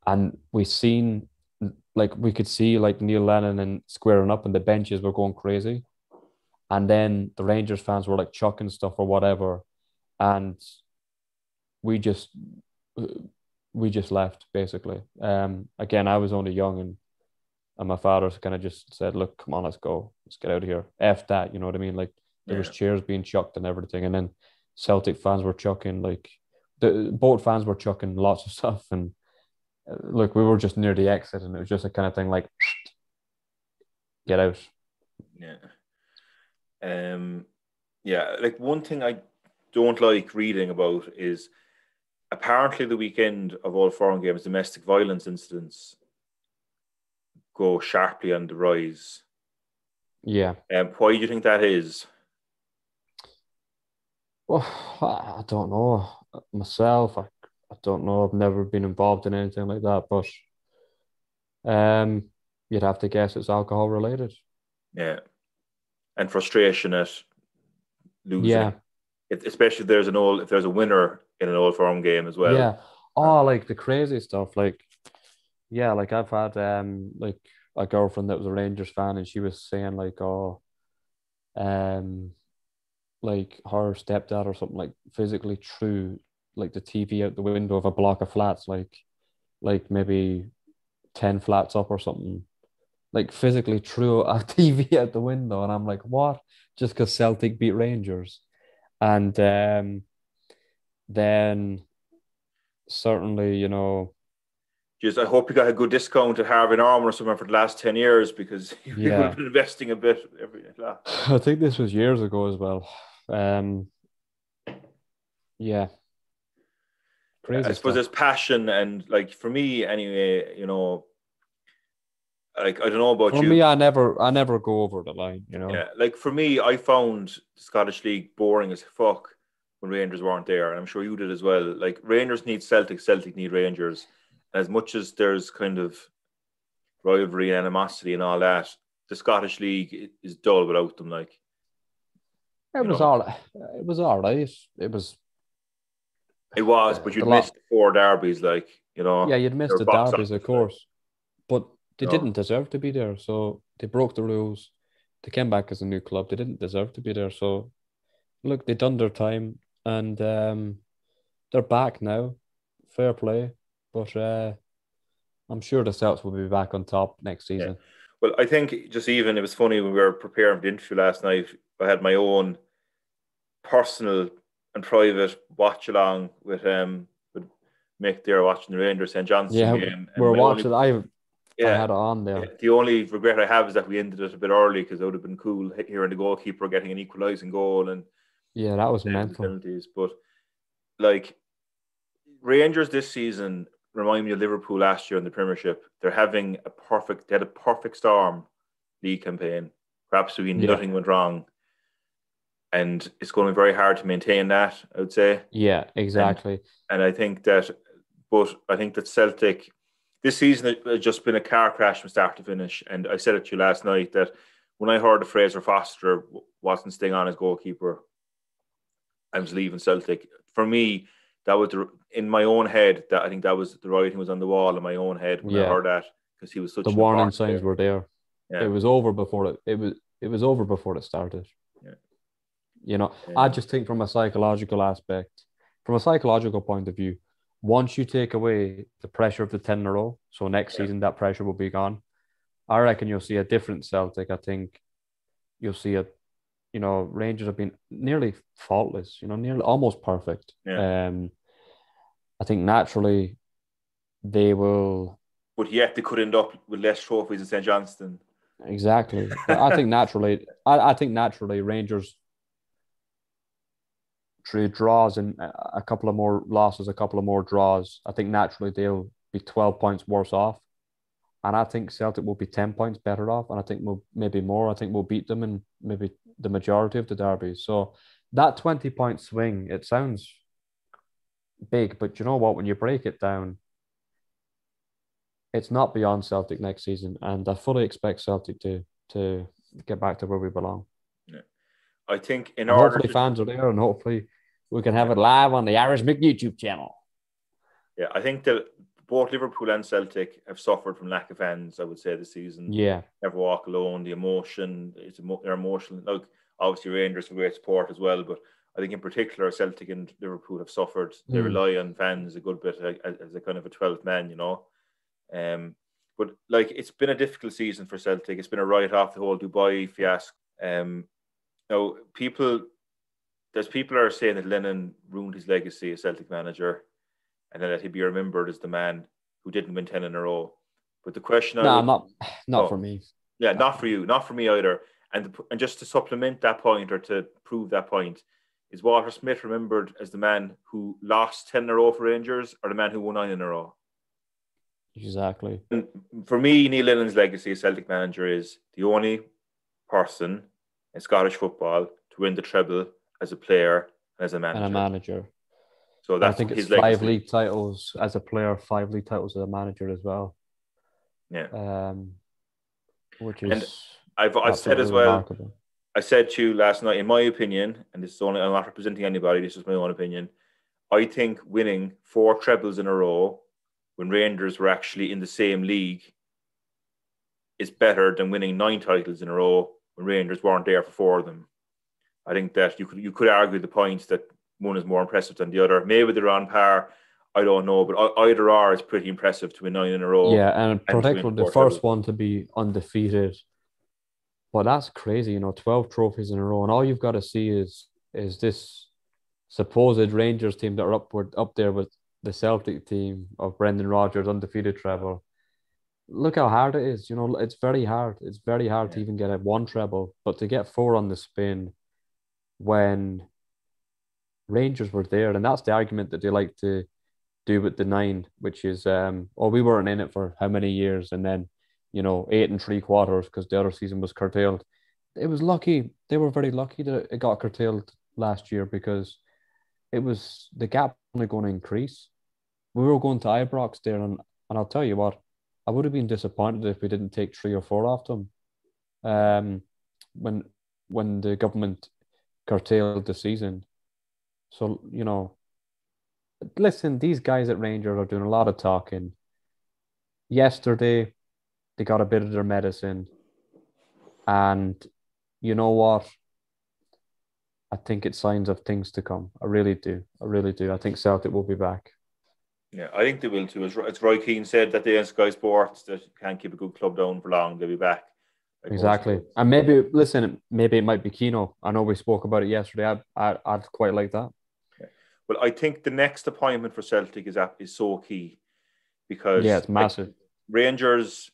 and we seen like we could see like Neil Lennon and squaring up and the benches were going crazy. And then the Rangers fans were like chucking stuff or whatever. And we just we just left basically. Again, I was only young and my father kind of just said, "Look, come on, let's go, let's get out of here." F that, you know what I mean? Like there was chairs being chucked and everything, and then Celtic fans were chucking like the both fans were chucking lots of stuff, and look, we were just near the exit, and it was just a kind of thing like, get out. Yeah. Yeah, like one thing I don't like reading about is apparently the weekend of all foreign games, domestic violence incidents go sharply on the rise. Yeah. Why do you think that is? Well, I don't know myself. I don't know. I've never been involved in anything like that, but you'd have to guess it's alcohol related. Yeah, and frustration at losing. Yeah. Especially if there's a winner in an old firm game as well. Yeah. Oh, like the crazy stuff. Like, yeah, like I've had like a girlfriend that was a Rangers fan, and she was saying like, oh, um, like her stepdad or something like physically threw like the TV out the window of a block of flats, like maybe 10 flats up or something. Like physically threw a TV out the window, and I'm like, what? Just because Celtic beat Rangers, and then certainly, Just I hope you got a good discount at Harvey Norman or somewhere for the last 10 years because you would have been investing a bit every lot. I think this was years ago as well. Yeah. Crazy I suppose stuff. there's passion and like for me anyway, like I don't know about For you. me, I never go over the line, Yeah, like for me, I found the Scottish League boring as fuck when Rangers weren't there, and I'm sure you did as well. Like Rangers need Celtic, Celtic need Rangers. As much as there's kind of rivalry and animosity and all that, the Scottish League is dull without them. Like It was all right. It was, but you'd missed 4 derbies, like yeah, you'd missed the derbies, of course, but they didn't deserve to be there. So they broke the rules. They came back as a new club. They didn't deserve to be there. So look, they done their time, and they're back now. Fair play, but I'm sure the Celts will be back on top next season. Yeah. Well, I think just even it was funny when we were preparing for the interview last night. I had my own personal and private watch along with Mick there watching the Rangers St Johnstone game. And we're watching. I had it on there. The only regret I have is that we ended it a bit early because it would have been cool hearing the goalkeeper getting an equalising goal and that was mental. Penalties, but like Rangers this season remind me of Liverpool last year in the Premiership. They had a perfect storm league campaign. Perhaps nothing went wrong. And it's going to be very hard to maintain that, I would say. Yeah, exactly. And I think that Celtic this season has just been a car crash from start to finish. And I said it to you last night that when I heard the Fraser Foster wasn't staying on as goalkeeper, I was leaving Celtic. For me, that was in my own head. That I think that was the writing was on the wall in my own head when I heard that because he was such. The warning signs were there. Yeah. It was over before it was over before it started. Yeah. I just think from a psychological point of view, once you take away the pressure of the 10 in a row, so next season that pressure will be gone. I reckon you'll see a different Celtic. I think you'll see Rangers have been nearly faultless, nearly almost perfect. Yeah. I think naturally they will. But yet they could end up with less trophies in St. Johnstone. Exactly. I think naturally Rangers through draws and a couple of more losses, a couple of more draws, I think naturally they'll be 12 points worse off. And I think Celtic will be 10 points better off. And I think maybe more. I think we'll beat them in maybe the majority of the derbies. So that 20-point swing, it sounds big, but you know what? When you break it down, it's not beyond Celtic next season. And I fully expect Celtic to get back to where we belong. Yeah. I think in And order hopefully to, fans are there, and hopefully we can have yeah, it live on the Irish Mick YouTube channel. yeah, I think that both Liverpool and Celtic have suffered from lack of fans. I would say this season. Yeah. Never walk alone. The emotion, they're emotional. Like obviously Rangers have great support as well, but I think in particular Celtic and Liverpool have suffered. They rely on fans a good bit as a kind of a 12th man, you know. But like it's been a difficult season for Celtic. It's been a write off the whole Dubai fiasco. Now there's people are saying that Lennon ruined his legacy as Celtic manager, and that he'd be remembered as the man who didn't win 10 in a row. But the question I No, would not for me. yeah, not for you, not for me either. And just to supplement that point or to prove that point, is Walter Smith remembered as the man who lost 10 in a row for Rangers or the man who won 9 in a row? Exactly. And for me, Neil Lennon's legacy as Celtic manager is the only person in Scottish football to win the treble as a player and as a manager. And a manager. So that's I think his it's legacy. 5 league titles as a player, 5 league titles as a manager as well. Yeah. Which is I've said as well, remarkable. I said to you last night, in my opinion, and this is only, I'm not representing anybody, this is my own opinion, I think winning 4 trebles in a row when Rangers were actually in the same league is better than winning 9 titles in a row when Rangers weren't there for 4 of them. I think that you could argue the point that one is more impressive than the other. Maybe they're on par. I don't know, but either or is pretty impressive to win 9 in a row. Yeah, and particularly the first one to be undefeated. But that's crazy, 12 trophies in a row. And all you've got to see is this supposed Rangers team that are up there with the Celtic team of Brendan Rodgers, undefeated treble. Look how hard it is. It's very hard. It's very hard to even get a 1 treble. But to get 4 on the spin when Rangers were there, and that's the argument that they like to do with the 9, which is, we weren't in it for how many years, and then, 8 3/4 because the other season was curtailed. It was lucky. They were very lucky that it got curtailed last year because it was the gap only going to increase. We were going to Ibrox there, and I'll tell you what, I would have been disappointed if we didn't take 3 or 4 off them. When the government curtailed the season. So, listen, these guys at Rangers are doing a lot of talking. Yesterday, they got a bit of their medicine. And you know what? I think it's signs of things to come. I really do. I really do. I think Celtic will be back. Yeah, I think they will too. As Roy Keane said that day on Sky Sports, that you can't keep a good club down for long. They'll be back. Exactly. And maybe it might be Keno. I know we spoke about it yesterday. I'd quite like that. Yeah. Well, I think the next appointment for Celtic is so key because it's massive. Rangers,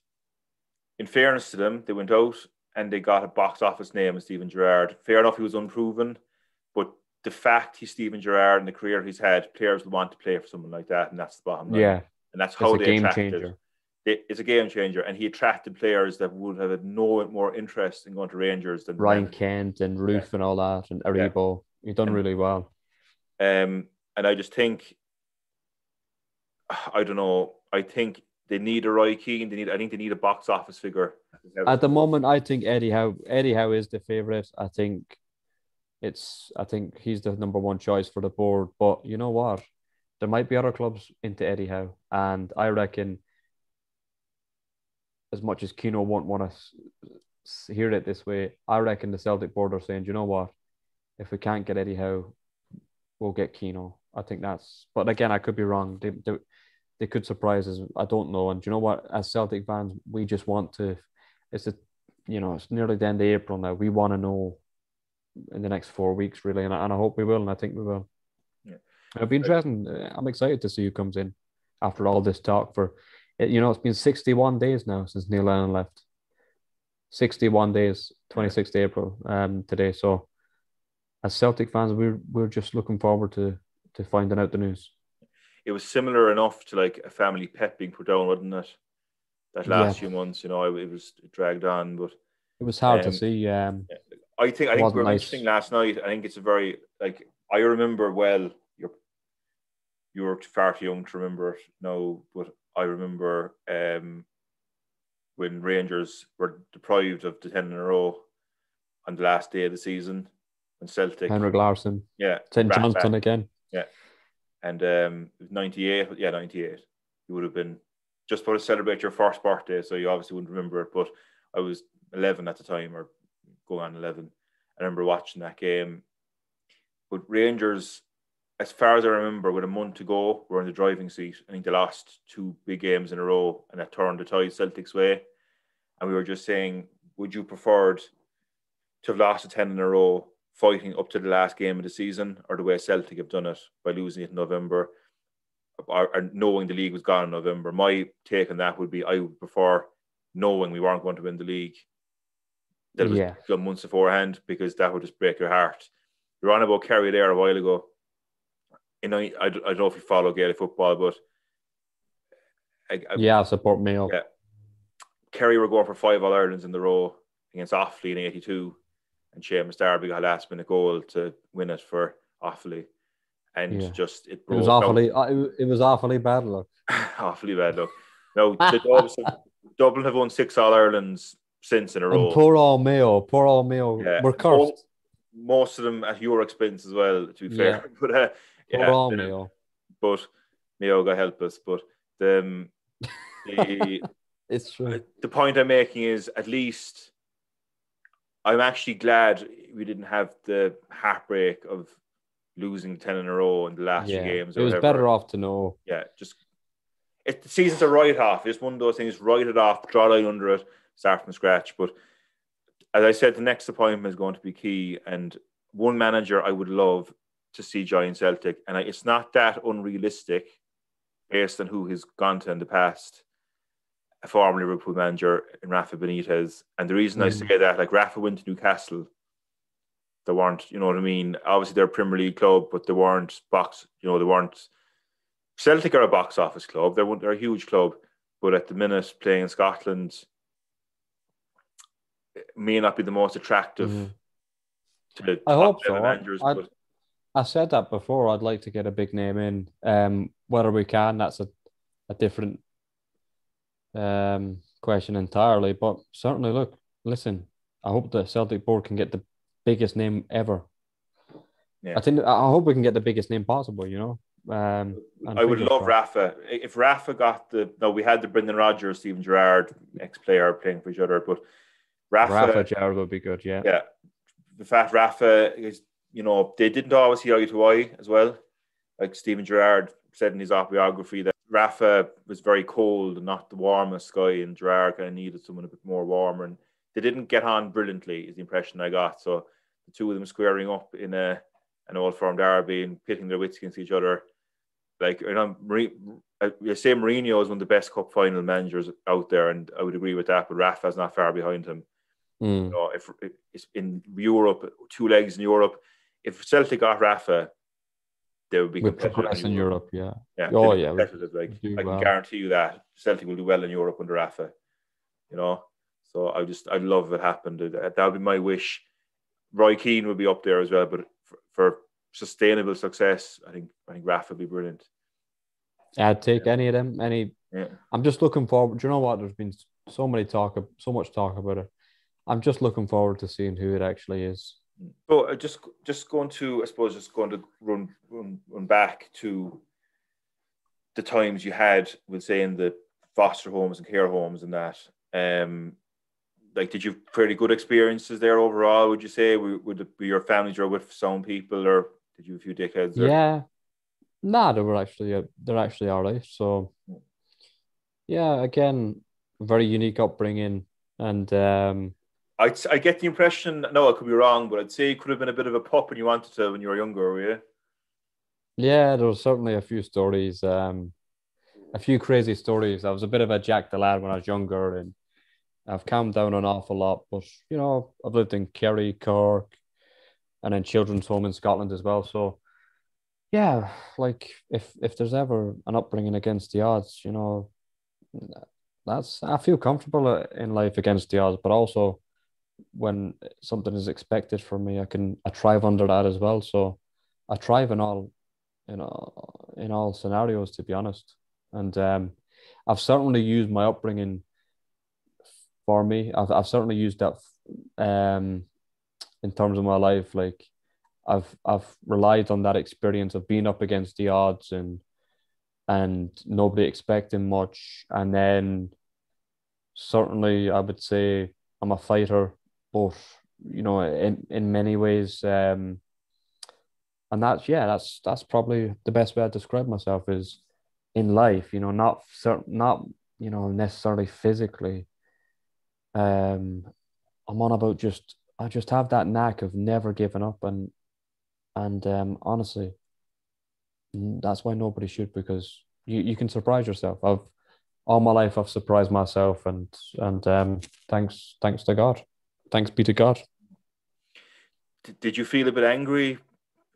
in fairness to them, they went out and they got a box office name as Steven Gerrard. Fair enough, he was unproven, but the fact he's Steven Gerrard and the career he's had, players will want to play for someone like that, and that's the bottom line. Yeah, and that's how they attracted. Changer. It's a game changer, and he attracted players that would have had no more interest in going to Rangers than Ryan Kent and Roof and all that, and Aribo. He's done really well. And I just think, I don't know. I think they need a Roy Keane. I think they need a box office figure. At the moment, I think Eddie Howe is the favourite. I think he's the number 1 choice for the board. But you know what? There might be other clubs into Eddie Howe, and I reckon, as much as Keno won't want to hear it this way, I reckon the Celtic board are saying, you know what? If we can't get Eddie Howe, we'll get Keno. I think that's. But again, I could be wrong. They could surprise us. I don't know. And you know what? As Celtic fans, we just want to. It's nearly the end of April now. We want to know in the next 4 weeks, really, and I hope we will, and I think we will. Yeah. It'll be interesting. I'm excited to see who comes in after all this talk. It's been 61 days now since Neil Lennon left. 61 days, 26th April, today. So, as Celtic fans, we're just looking forward to finding out the news. It was similar enough to like a family pet being put down, wasn't it? That last few months, it was dragged on, but it was hard to see. I think we were mentioning last night. I think it's a very I remember well. You were far too young to remember it now, but I remember when Rangers were deprived of the 10 in a row on the last day of the season, when Celtic, Henrik Larsson, yeah, St. rat Johnston back, again. yeah, and 98, yeah, 98. You would have been just about to celebrate your first birthday, so you obviously wouldn't remember it. But I was 11 at the time, or going on 11. I remember watching that game. But Rangers, as far as I remember, with a month to go, were in the driving seat. I think they lost 2 big games in a row, and that turned the tide Celtic's way. And we were just saying, would you preferred to have lost 10 in a row, fighting up to the last game of the season, or the way Celtic have done it by losing it in November, or knowing the league was gone in November? My take on that would be I would prefer knowing we weren't going to win the league that was done months beforehand, because that would just break your heart. You're on about Kerry there a while ago. I don't know if you follow Gaelic football, but I support Mayo. Yeah, Kerry were going for 5 All-Irelands in the row against Offaly in '82, and Seamus Darby got a last-minute goal to win it for Offaly, and it broke. It was awfully bad luck. Awfully bad luck. No, Dublin have won 6 All-Irelands since in a row. And poor old Mayo. Yeah. We're cursed. Most of them at your expense as well, to be fair. But poor old Mayo. But Mayo, God help us. But it's true. The point I'm making is, at least I'm actually glad we didn't have the heartbreak of losing 10 in a row in the last few games. It was better off to know. Yeah, the season's a write-off. It's one of those things, write it off, draw a line under it, start from scratch. But as I said, the next appointment is going to be key. And one manager I would love to see join Celtic, and it's not that unrealistic based on who he's gone to in the past, a former Liverpool manager in Rafa Benitez. And the reason I say that, like, Rafa went to Newcastle. They weren't, you know what I mean? Obviously, they're a Premier League club, but they weren't they weren't. Celtic are a box office club. They're a huge club. But at the minute, playing in Scotland may not be the most attractive to I hope so. managers. I said that before. I'd like to get a big name in. Whether we can, that's a different question entirely. But certainly, listen, I hope the Celtic board can get the biggest name ever. Yeah. I hope we can get the biggest name possible, you know. I would love Rafa. If Rafa got we had the Brendan Rodgers, Steven Gerrard, ex-player playing for each other, but Rafa Gerrard would be good, yeah. Yeah. The fact Rafa is, they didn't always see eye to eye as well. Like Steven Gerrard said in his autobiography that Rafa was very cold and not the warmest guy, and Gerrard kind of needed someone a bit more warmer, and they didn't get on brilliantly, is the impression I got. So the two of them squaring up in an Old Firm derby and pitting their wits against each other. Like, I say Mourinho is one of the best cup final managers out there, and I would agree with that, but Rafa's not far behind him. If it's in Europe, 2 legs in Europe, if Celtic got Rafa, they would be competitive in Europe. Yeah. Oh yeah, competitive. Like, I can guarantee you that Celtic will do well in Europe under Rafa. So I'd love if it happened. That would be my wish. Roy Keane would be up there as well, but for sustainable success, I think Rafa would be brilliant. I'd take any of them. I'm just looking forward. Do you know what? There's been so much talk about it. I'm just looking forward to seeing who it actually is. So just going to run back to the times you had with, say, in the foster homes and care homes and that. Did you have pretty good experiences there overall? Would you say would it be your families or with some people, or did you have a few dickheads? Yeah, they're actually all right. So yeah, again, very unique upbringing, and I get the impression, no, I could be wrong, but I'd say you could have been a bit of a pup when you wanted to when you were younger, were you? Yeah, there was certainly a few stories, a few crazy stories. I was a bit of a Jack the Lad when I was younger, and I've calmed down an awful lot. But, I've lived in Kerry, Cork, and then children's home in Scotland as well. So, yeah, like if there's ever an upbringing against the odds, I feel comfortable in life against the odds, but also when something is expected from me, I thrive under that as well. So I thrive in all scenarios, to be honest. And I've certainly used my upbringing for me. I've certainly used that in terms of my life. Like, I've relied on that experience of being up against the odds and nobody expecting much. And then certainly I would say I'm a fighter, but in many ways, and that's probably the best way I describe myself is in life, not certain, not necessarily physically. Um, I'm on about I just have that knack of never giving up, and honestly, that's why nobody should, because you can surprise yourself. I've all my life I've surprised myself, and thanks to God, thanks be to God. Did you feel a bit angry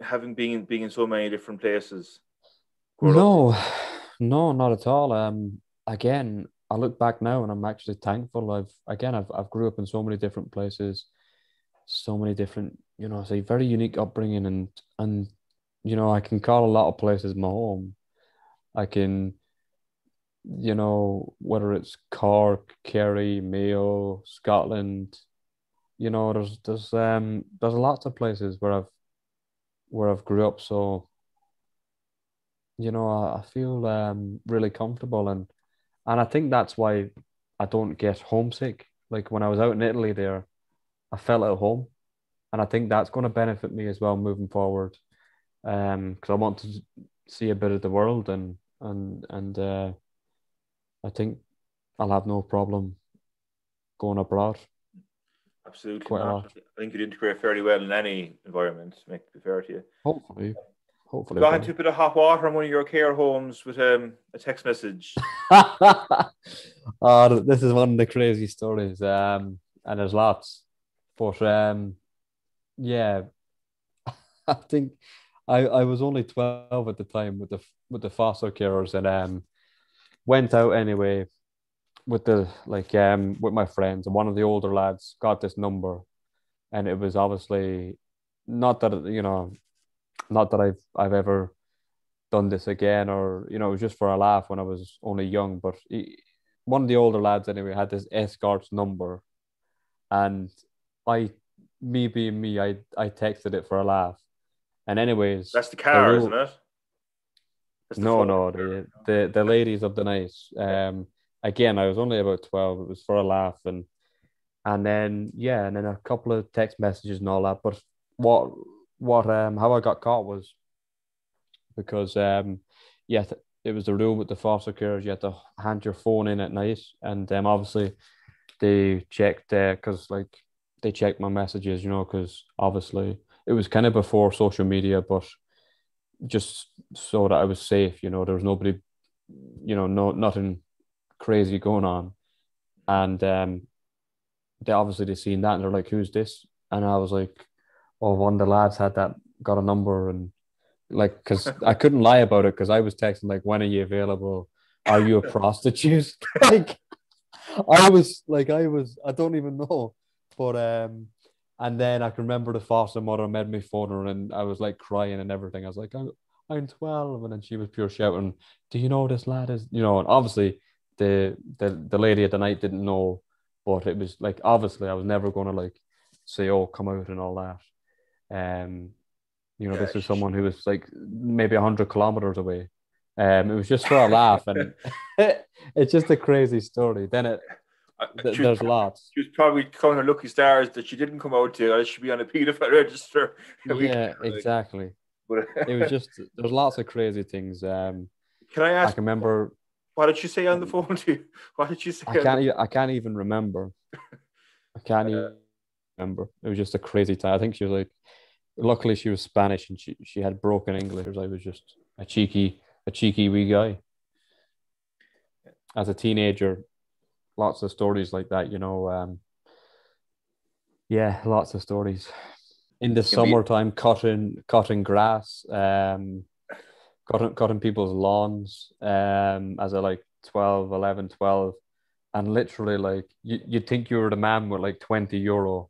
having being in so many different places growing up? No, no, not at all. Again, I look back now and I'm actually thankful. I've grew up in so many different places, so many different, say very unique upbringing, and I can call a lot of places my home. I can, whether it's Cork, Kerry, Mayo, Scotland, there's lots of places where I've grew up. So, I feel really comfortable, and I think that's why I don't get homesick. Like when I was out in Italy there, I felt at home. And I think that's going to benefit me as well moving forward. Because I want to see a bit of the world, and I think I'll have no problem going abroad Absolutely quite a not. lot. I think you'd integrate fairly well in any environment, to be fair to you. Hopefully, You hopefully, got buddy. into a bit of hot water in one of your care homes with a text message. Oh, this is one of the crazy stories. And there's lots, but yeah, I think I was only 12 at the time with the foster carers, and went out anyway with the with my friends, and one of the older lads got this number, and it was obviously not that not that I've ever done this again, or it was just for a laugh when I was only young, but one of the older lads anyway had this escort's number, and I me being me, I texted it for a laugh, and anyways That's the the car, isn't rule. it? That's the No, phone. no, the ladies of the night. Again, I was only about 12. It was for a laugh, and then yeah, and then a couple of text messages and all that. But what how I got caught was because yeah, it was the rule with the foster carers. You had to hand your phone in at night, and obviously they checked because they checked my messages, because obviously it was kind of before social media, but just so that I was safe. There was nobody, no nothing crazy going on, and they seen that and they're like, "Who's this?" And I was like, "Oh, one of the lads had that, got a number," and like, because I couldn't lie about it because I was texting like, "When are you available? Are you a prostitute?" Like, I don't even know, but and then I can remember the foster mother made me phone her, and I was like crying and everything. I was like, I'm 12, and then she was pure shouting, "Do you know this lad is?" And obviously the lady at the night didn't know, but it was like obviously I was never going to like say, "Oh, come out," and all that. Um, this is Gosh. someone who was like maybe 100 kilometers away. It was just for a laugh, and it's just a crazy story. Then there's lots. She was probably counting her lucky stars that she didn't come out to, or she should be on a paedophile register a week Yeah, later. exactly. But It was just there's lots of crazy things. can I I ask, can remember. what did she say on the phone to you? What did she say I on the can't. I can't even remember. I can't phone? even remember. It was just a crazy time. I think she was like. Luckily, she was Spanish and she had broken English. I was just a cheeky wee guy. As a teenager, lots of stories like that. Yeah, lots of stories. In the Can be summertime, cutting grass, cutting people's lawns, as a like 12, 11, 12, and literally like you'd think you were the man with like €20,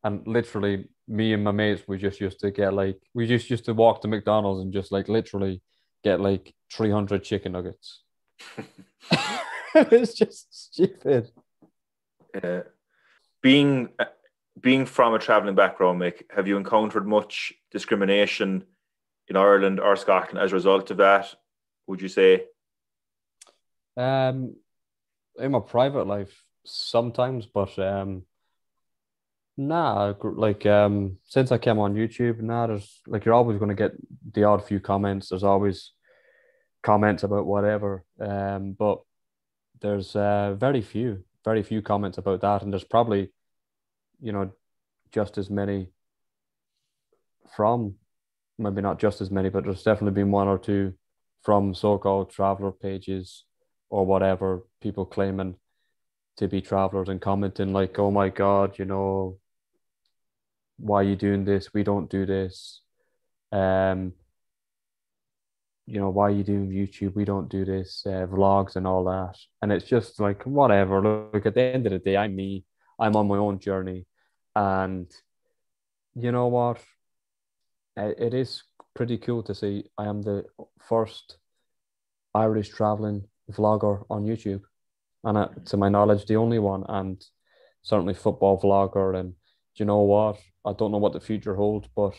and literally me and my mates we just used to get like we just used to walk to McDonald's and just like literally get like 300 chicken nuggets. It was just stupid. uh, being being from a traveling background, Mick, have you encountered much discrimination in Ireland or Scotland as a result of that? Would you say? Um, in my private life, sometimes, but nah, since I came on YouTube, nah, there's like you're always going to get the odd few comments. There's always comments about whatever. But there's very few comments about that, and there's probably, you know, just as many from maybe not just as many, but there's definitely been one or two from so-called traveler pages or whatever, people claiming to be travelers and commenting like, "Oh my God, why are you doing this? We don't do this. Um, why are you doing YouTube? We don't do this, vlogs and all that." And it's just like, whatever. Look, at the end of the day, I'm me. I'm on my own journey. And you know what? It is pretty cool to see I am the first Irish traveling vlogger on YouTube. And to my knowledge, the only one. And certainly football vlogger. And do you know what? I don't know what the future holds, but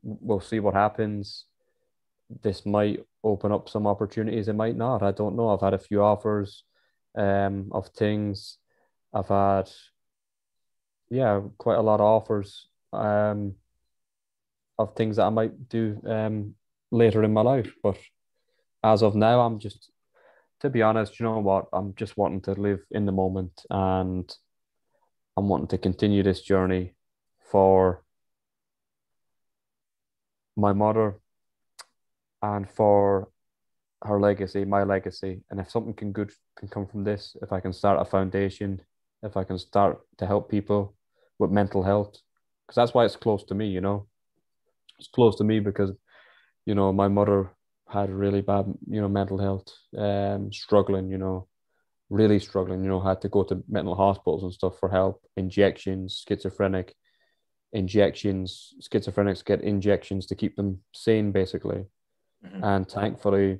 we'll see what happens. This might open up some opportunities. It might not. I don't know. I've had a few offers of things. I've had, yeah, quite a lot of offers of things that I might do later in my life. But as of now, I'm just, to be honest, you know what? I'm just wanting to live in the moment, and I'm wanting to continue this journey for my mother and for her legacy, my legacy. And if something good can come from this, if I can start a foundation, if I can start to help people with mental health, because that's why it's close to me, It's close to me because, my mother had really bad, mental health, struggling, really struggling, had to go to mental hospitals and stuff for help, injections, schizophrenics get injections to keep them sane, basically. Mhm. And thankfully,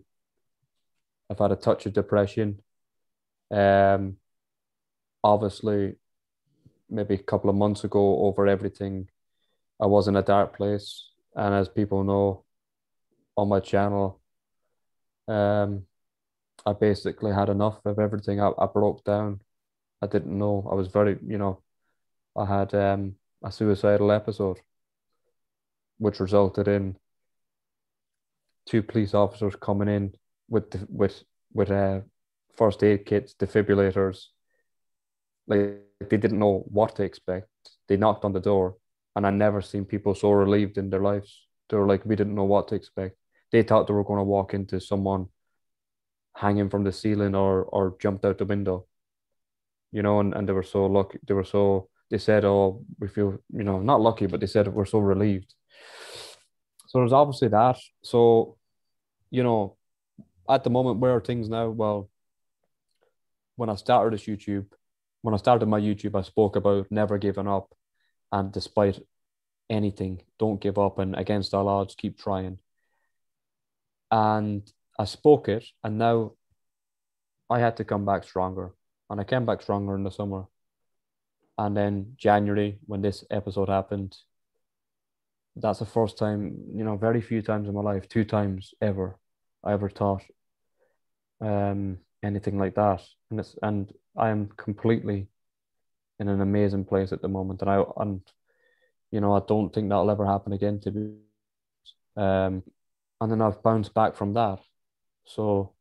I've had a touch of depression. Um, Obviously, maybe a couple of months ago, over everything, I was in a dark place. And as people know on my channel, um, I basically had enough of everything. I broke down. I didn't know. I was very, I had a suicidal episode, which resulted in two police officers coming in with first aid kits, defibrillators. Like they didn't know what to expect. They knocked on the door, and I never seen people so relieved in their lives. They were like, we didn't know what to expect. They thought they were going to walk into someone hanging from the ceiling or jumped out the window, and they were so lucky. They said, oh, we feel, not lucky, but they said we're so relieved. So there's obviously that. So, you know, at the moment, where are things now? Well, when I started this YouTube, when I started my YouTube, I spoke about never giving up, and despite anything, don't give up, and against all odds, keep trying. And I spoke it, and now I had to come back stronger. And I came back stronger in the summer. And then January, when this episode happened, that's the first time, very few times in my life, two times ever, I ever thought anything like that. And I am completely in an amazing place at the moment. I don't think that'll ever happen again to be. Um, and then I've bounced back from that. So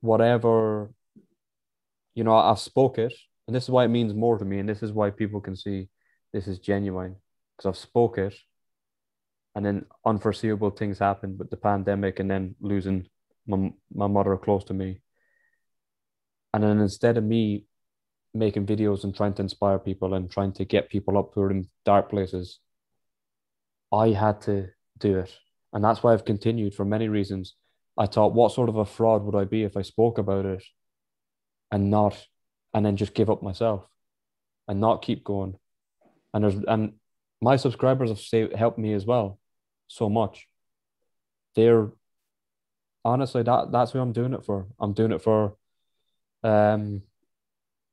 whatever, I've spoke it, and this is why it means more to me, and this is why people can see this is genuine, because I've spoke it, and then unforeseeable things happened with the pandemic, and then losing my mother close to me, and then instead of me making videos and trying to inspire people and trying to get people up who are in dark places, I had to do it, and that's why I've continued for many reasons. I thought, what sort of a fraud would I be if I spoke about it and not, and then just give up myself and not keep going. And my subscribers have helped me as well so much. They're honestly that's who I'm doing it for. I'm doing it for um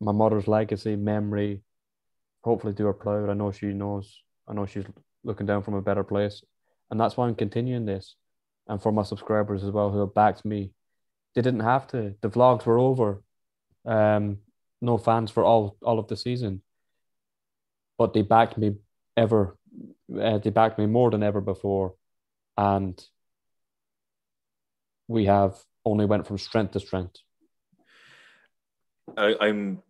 my mother's legacy, memory, hopefully do her proud. I know she knows. I know she's looking down from a better place, and that's why I'm continuing this. And for my subscribers as well who have backed me, they didn't have to. The vlogs were over. Um, no fans for all of the season, but they backed me ever. They backed me more than ever before, and we have only went from strength to strength. I'm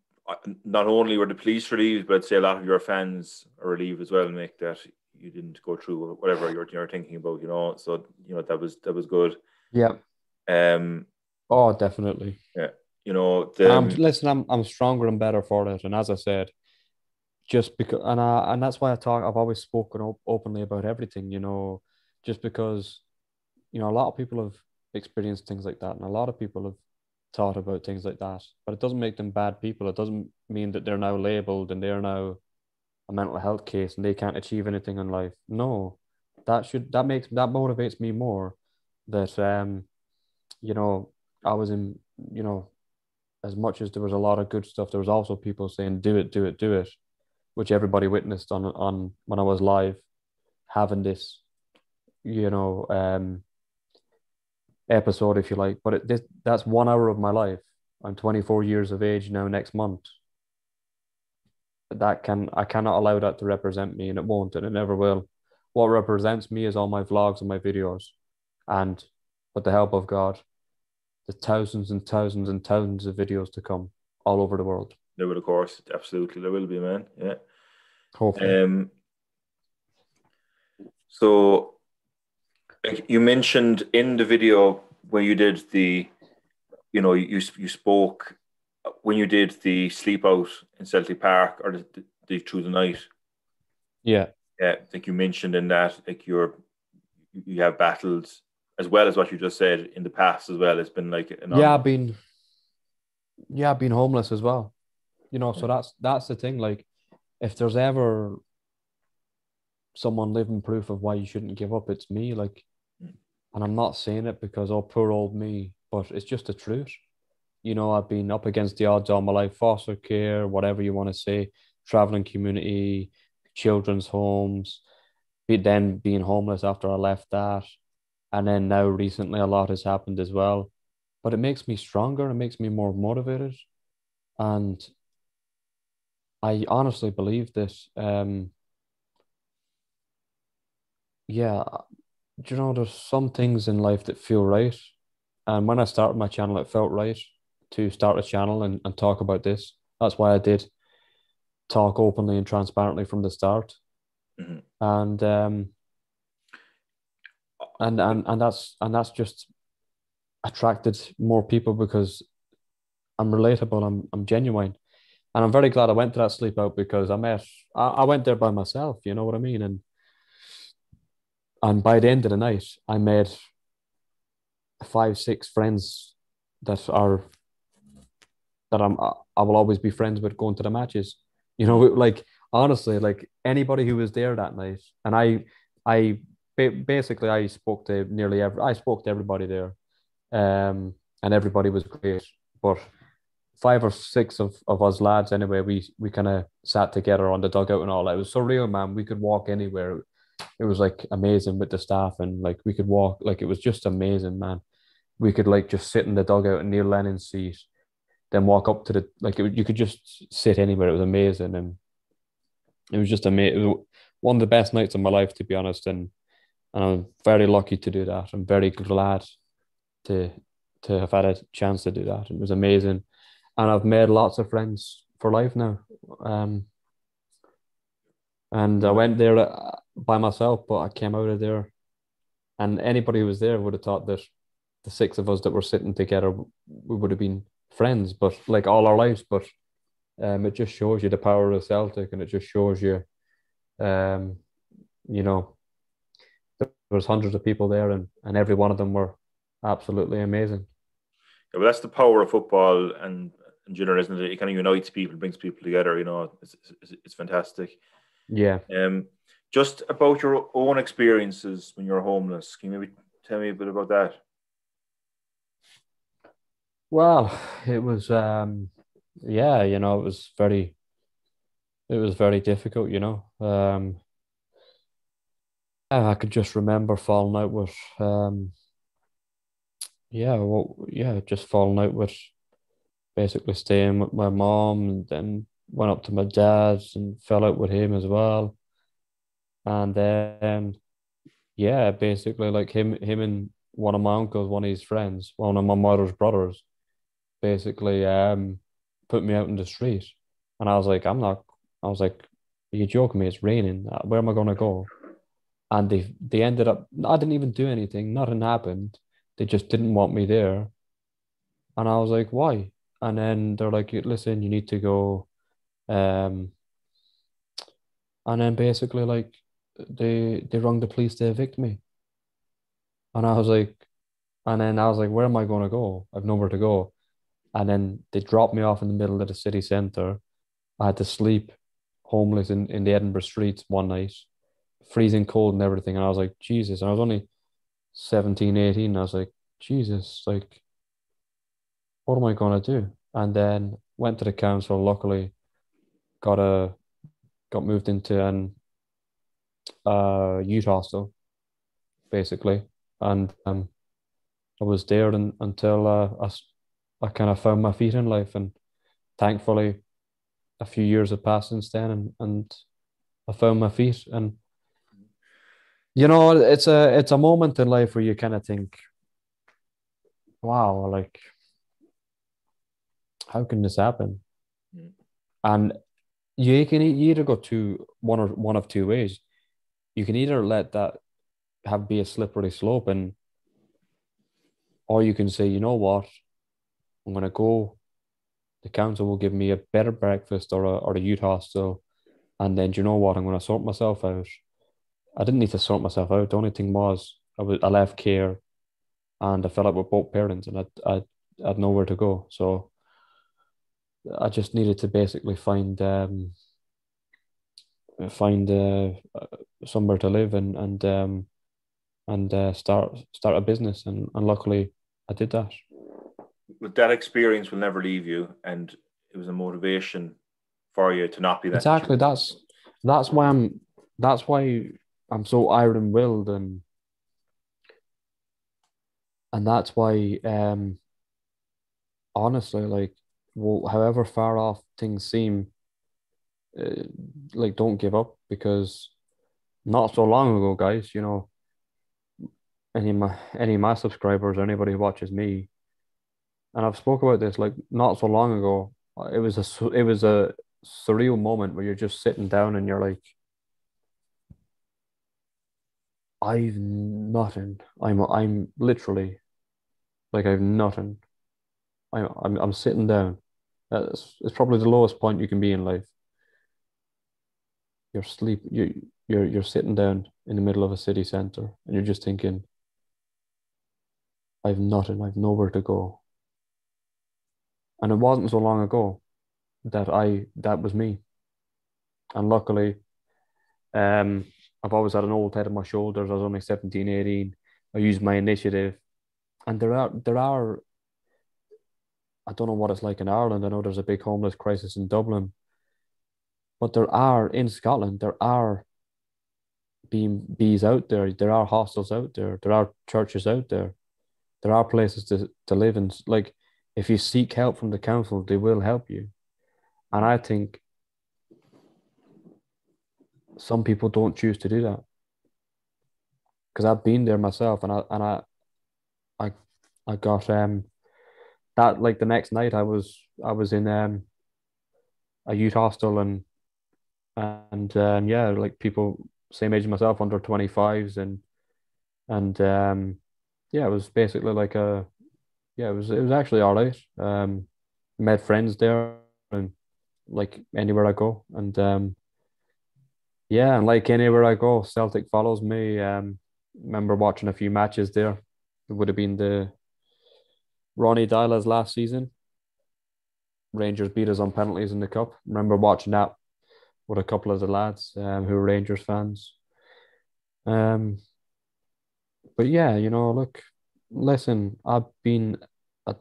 not only were the police relieved, but I'd say a lot of your fans are relieved as well, Mick, that you didn't go through whatever you're thinking about, So that was good. Yeah. Um. Oh, definitely. Yeah. Listen, I'm stronger and better for it. And as I said, just because, and that's why I've always spoken openly about everything, just because, a lot of people have experienced things like that, and a lot of people have thought about things like that, but it doesn't make them bad people. It doesn't mean that they're now labeled and they're now a mental health case and they can't achieve anything in life. No, that motivates me more that, you know, I was in, as much as there was a lot of good stuff, there was also people saying, do it, do it, do it, which everybody witnessed on when I was live having this, you know, episode, if you like. But that's 1 hour of my life. I'm 24 years of age now next month. I cannot allow that to represent me, and it won't, and it never will. What represents me is all my vlogs and my videos, and with the help of God, the thousands and thousands and thousands of videos to come all over the world. There will, of course, absolutely, there will be, man. Yeah. Hopefully. So, like you mentioned in the video when you did you spoke when you did the sleep out in Celtic Park or through the night. Yeah. Yeah, like you mentioned in that, like you have battled as well as what you just said in the past as well. It's been like I've been homeless as well. So that's the thing. Like, if there's ever someone living proof of why you shouldn't give up, it's me. Like, and I'm not saying it because, oh, poor old me, but it's just the truth. I've been up against the odds all my life, foster care, whatever you want to say, traveling community, children's homes, then being homeless after I left that. And then now recently a lot has happened as well. But it makes me stronger, it makes me more motivated. And I honestly believe this. Yeah, there's some things in life that feel right. And when I started my channel, it felt right to start a channel and talk about this. That's why I did talk openly and transparently from the start. Mm-hmm. And that's just attracted more people because I'm relatable, I'm genuine. And I'm very glad I went to that sleep out because I went there by myself, you know what I mean? And by the end of the night, I made 5, 6 friends that are that I will always be friends with going to the matches. Like, honestly, like anybody who was there that night, and I basically I spoke to everybody there, and everybody was great. But 5 or 6 of us lads anyway, we kind of sat together on the dugout and all that. It was surreal, man. We could walk anywhere. It was like amazing with the staff, and like we could walk, like it was just amazing, man. We could like just sit in the dugout in Neil Lennon's seat, then walk up to you could just sit anywhere. It was amazing, and it was just amazing. It was one of the best nights of my life, to be honest, and I'm very lucky to do that. I'm very glad to have had a chance to do that. It was amazing, and I've made lots of friends for life now. And I went there by myself, but I came out of there, and anybody who was there would have thought that the 6 of us that were sitting together, we would have been friends, but like all our lives. But it just shows you the power of Celtic, and it just shows you, you know, there was hundreds of people there, and every one of them were absolutely amazing. Yeah, well, that's the power of football and general, isn't it? It kind of unites people, brings people together. It's fantastic. Yeah. Just about your own experiences when you're homeless, can you maybe tell me a bit about that? Well, it was, it was very, it was very difficult, you know. I could just remember falling out with just falling out with basically staying with my mom, and then went up to my dad's and fell out with him as well. And then basically like him and one of my uncles, one of his friends, one of my mother's brothers, basically put me out in the street. And I was like, I was like, are you joking me? It's raining. Where am I gonna go? And they ended up, I didn't even do anything, nothing happened. They just didn't want me there. And I was like, why? And then they're like, listen, you need to go. Um, and then basically like they rung the police to evict me. And I was like, and then I was like, where am I gonna go? I've nowhere to go. And then they dropped me off in the middle of the city centre. I had to sleep homeless in the Edinburgh streets one night, freezing cold and everything. And I was like, Jesus. And I was only 17, 18. I was like, Jesus, like, what am I gonna do? And then went to the council, luckily got a got moved into an youth hostel, basically. And I was there until I kind of found my feet in life. And thankfully, a few years have passed since then, and I found my feet. And you know, it's a moment in life where you kind of think, wow, like how can this happen? Mm. And you either go to one of two ways. You can either let that have be a slippery slope, and or you can say, you know what, I'm gonna go. The council will give me a better breakfast or a youth hostel, and then do you know what, I'm gonna sort myself out. I didn't need to sort myself out. The only thing was I left care and I fell out with both parents, and I had nowhere to go. So I just needed to basically find somewhere to live and start a business, and luckily I did that. But that experience will never leave you, and it was a motivation for you to not be in that Exactly. situation. That's why I'm so iron willed, and that's why honestly, like, well, however far off things seem, uh, like, don't give up, because not so long ago, guys, you know, any of my subscribers or anybody who watches me, and I've spoke about this, like, not so long ago, it was a surreal moment where you're just sitting down and you're like, I've nothing. I'm literally like I've nothing. I'm sitting down. It's probably the lowest point you can be in life. You're sleep you're sitting down in the middle of a city center and you're just thinking, I've nothing, I've nowhere to go. And it wasn't so long ago that was me. And luckily, um, I've always had an old head on my shoulders. I was only 17, 18. I used my initiative. And there are I don't know what it's like in Ireland. I know there's a big homeless crisis in Dublin, but there are in Scotland, there are bees out there. There are hostels out there. There are churches out there. There are places to live in. Like, if you seek help from the council, they will help you. And I think some people don't choose to do that, because I've been there myself, I I got that, like, the next night I was in a youth hostel, and yeah, like, people same age as myself, under 25s, and yeah, it was basically like a yeah, it was actually all right. Met friends there, and like anywhere I go, and yeah, and like anywhere I go, Celtic follows me. Remember watching a few matches there. It would have been the Ronnie Dyla's last season. Rangers beat us on penalties in the cup. Remember watching that with a couple of the lads who were Rangers fans. Um, but yeah, you know, look, listen, at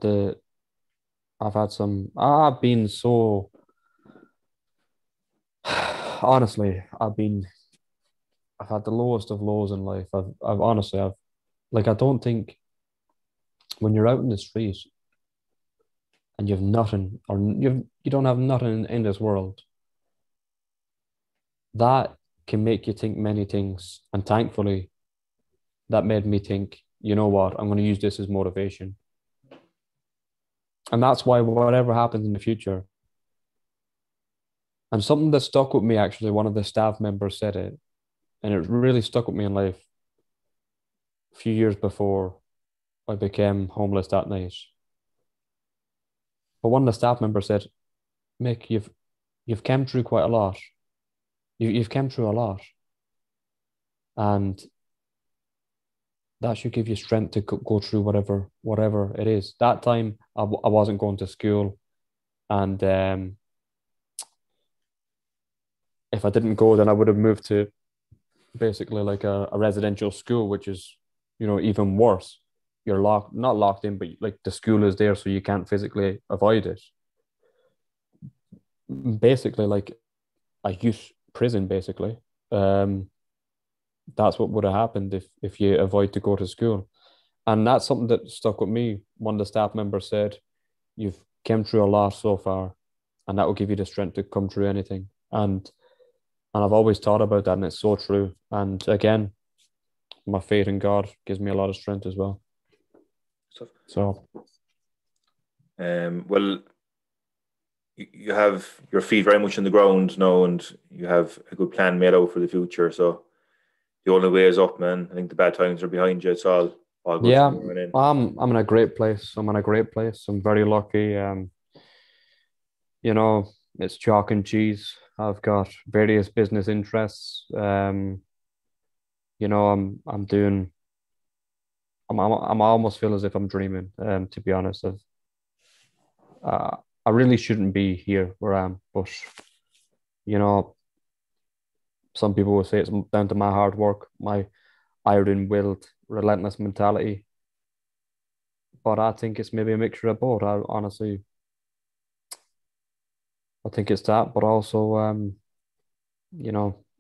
the, I've been so, honestly, I've had the lowest of lows in life. I've honestly, I don't think when you're out in the street and you've nothing, or you don't have nothing in this world, that can make you think many things. And thankfully, that made me think, you know what, I'm going to use this as motivation. And that's why whatever happens in the future, and something that stuck with me actually, one of the staff members said it, and it really stuck with me in life a few years before I became homeless that night. But one of the staff members said, Mick, you've come through quite a lot. You've come through a lot. And that should give you strength to go through whatever it is. That time I wasn't going to school, and if I didn't go, then I would have moved to basically like a residential school, which is, even worse. You're not locked in, but like the school is there, so you can't physically avoid it. Basically, like a youth prison, basically. That's what would have happened if you avoid to go to school. And that's something that stuck with me. One of the staff members said, "You've come through a lot so far, and that will give you the strength to come through anything." And I've always thought about that, and it's so true. And again, my faith in God gives me a lot of strength as well. So, well, you have your feet very much on the ground now, and you have a good plan made out for the future. So the only way is up, man. I think the bad times are behind you. It's all good yeah, from here on in. I'm in a great place. I'm in a great place. I'm very lucky. You know, it's chalk and cheese. I've got various business interests. I'm doing. I'm almost feel as if I'm dreaming. To be honest, I really shouldn't be here where I am, but you know, some people will say it's down to my hard work, my iron-willed, relentless mentality. But I think it's maybe a mixture of both. I think it's that, but also,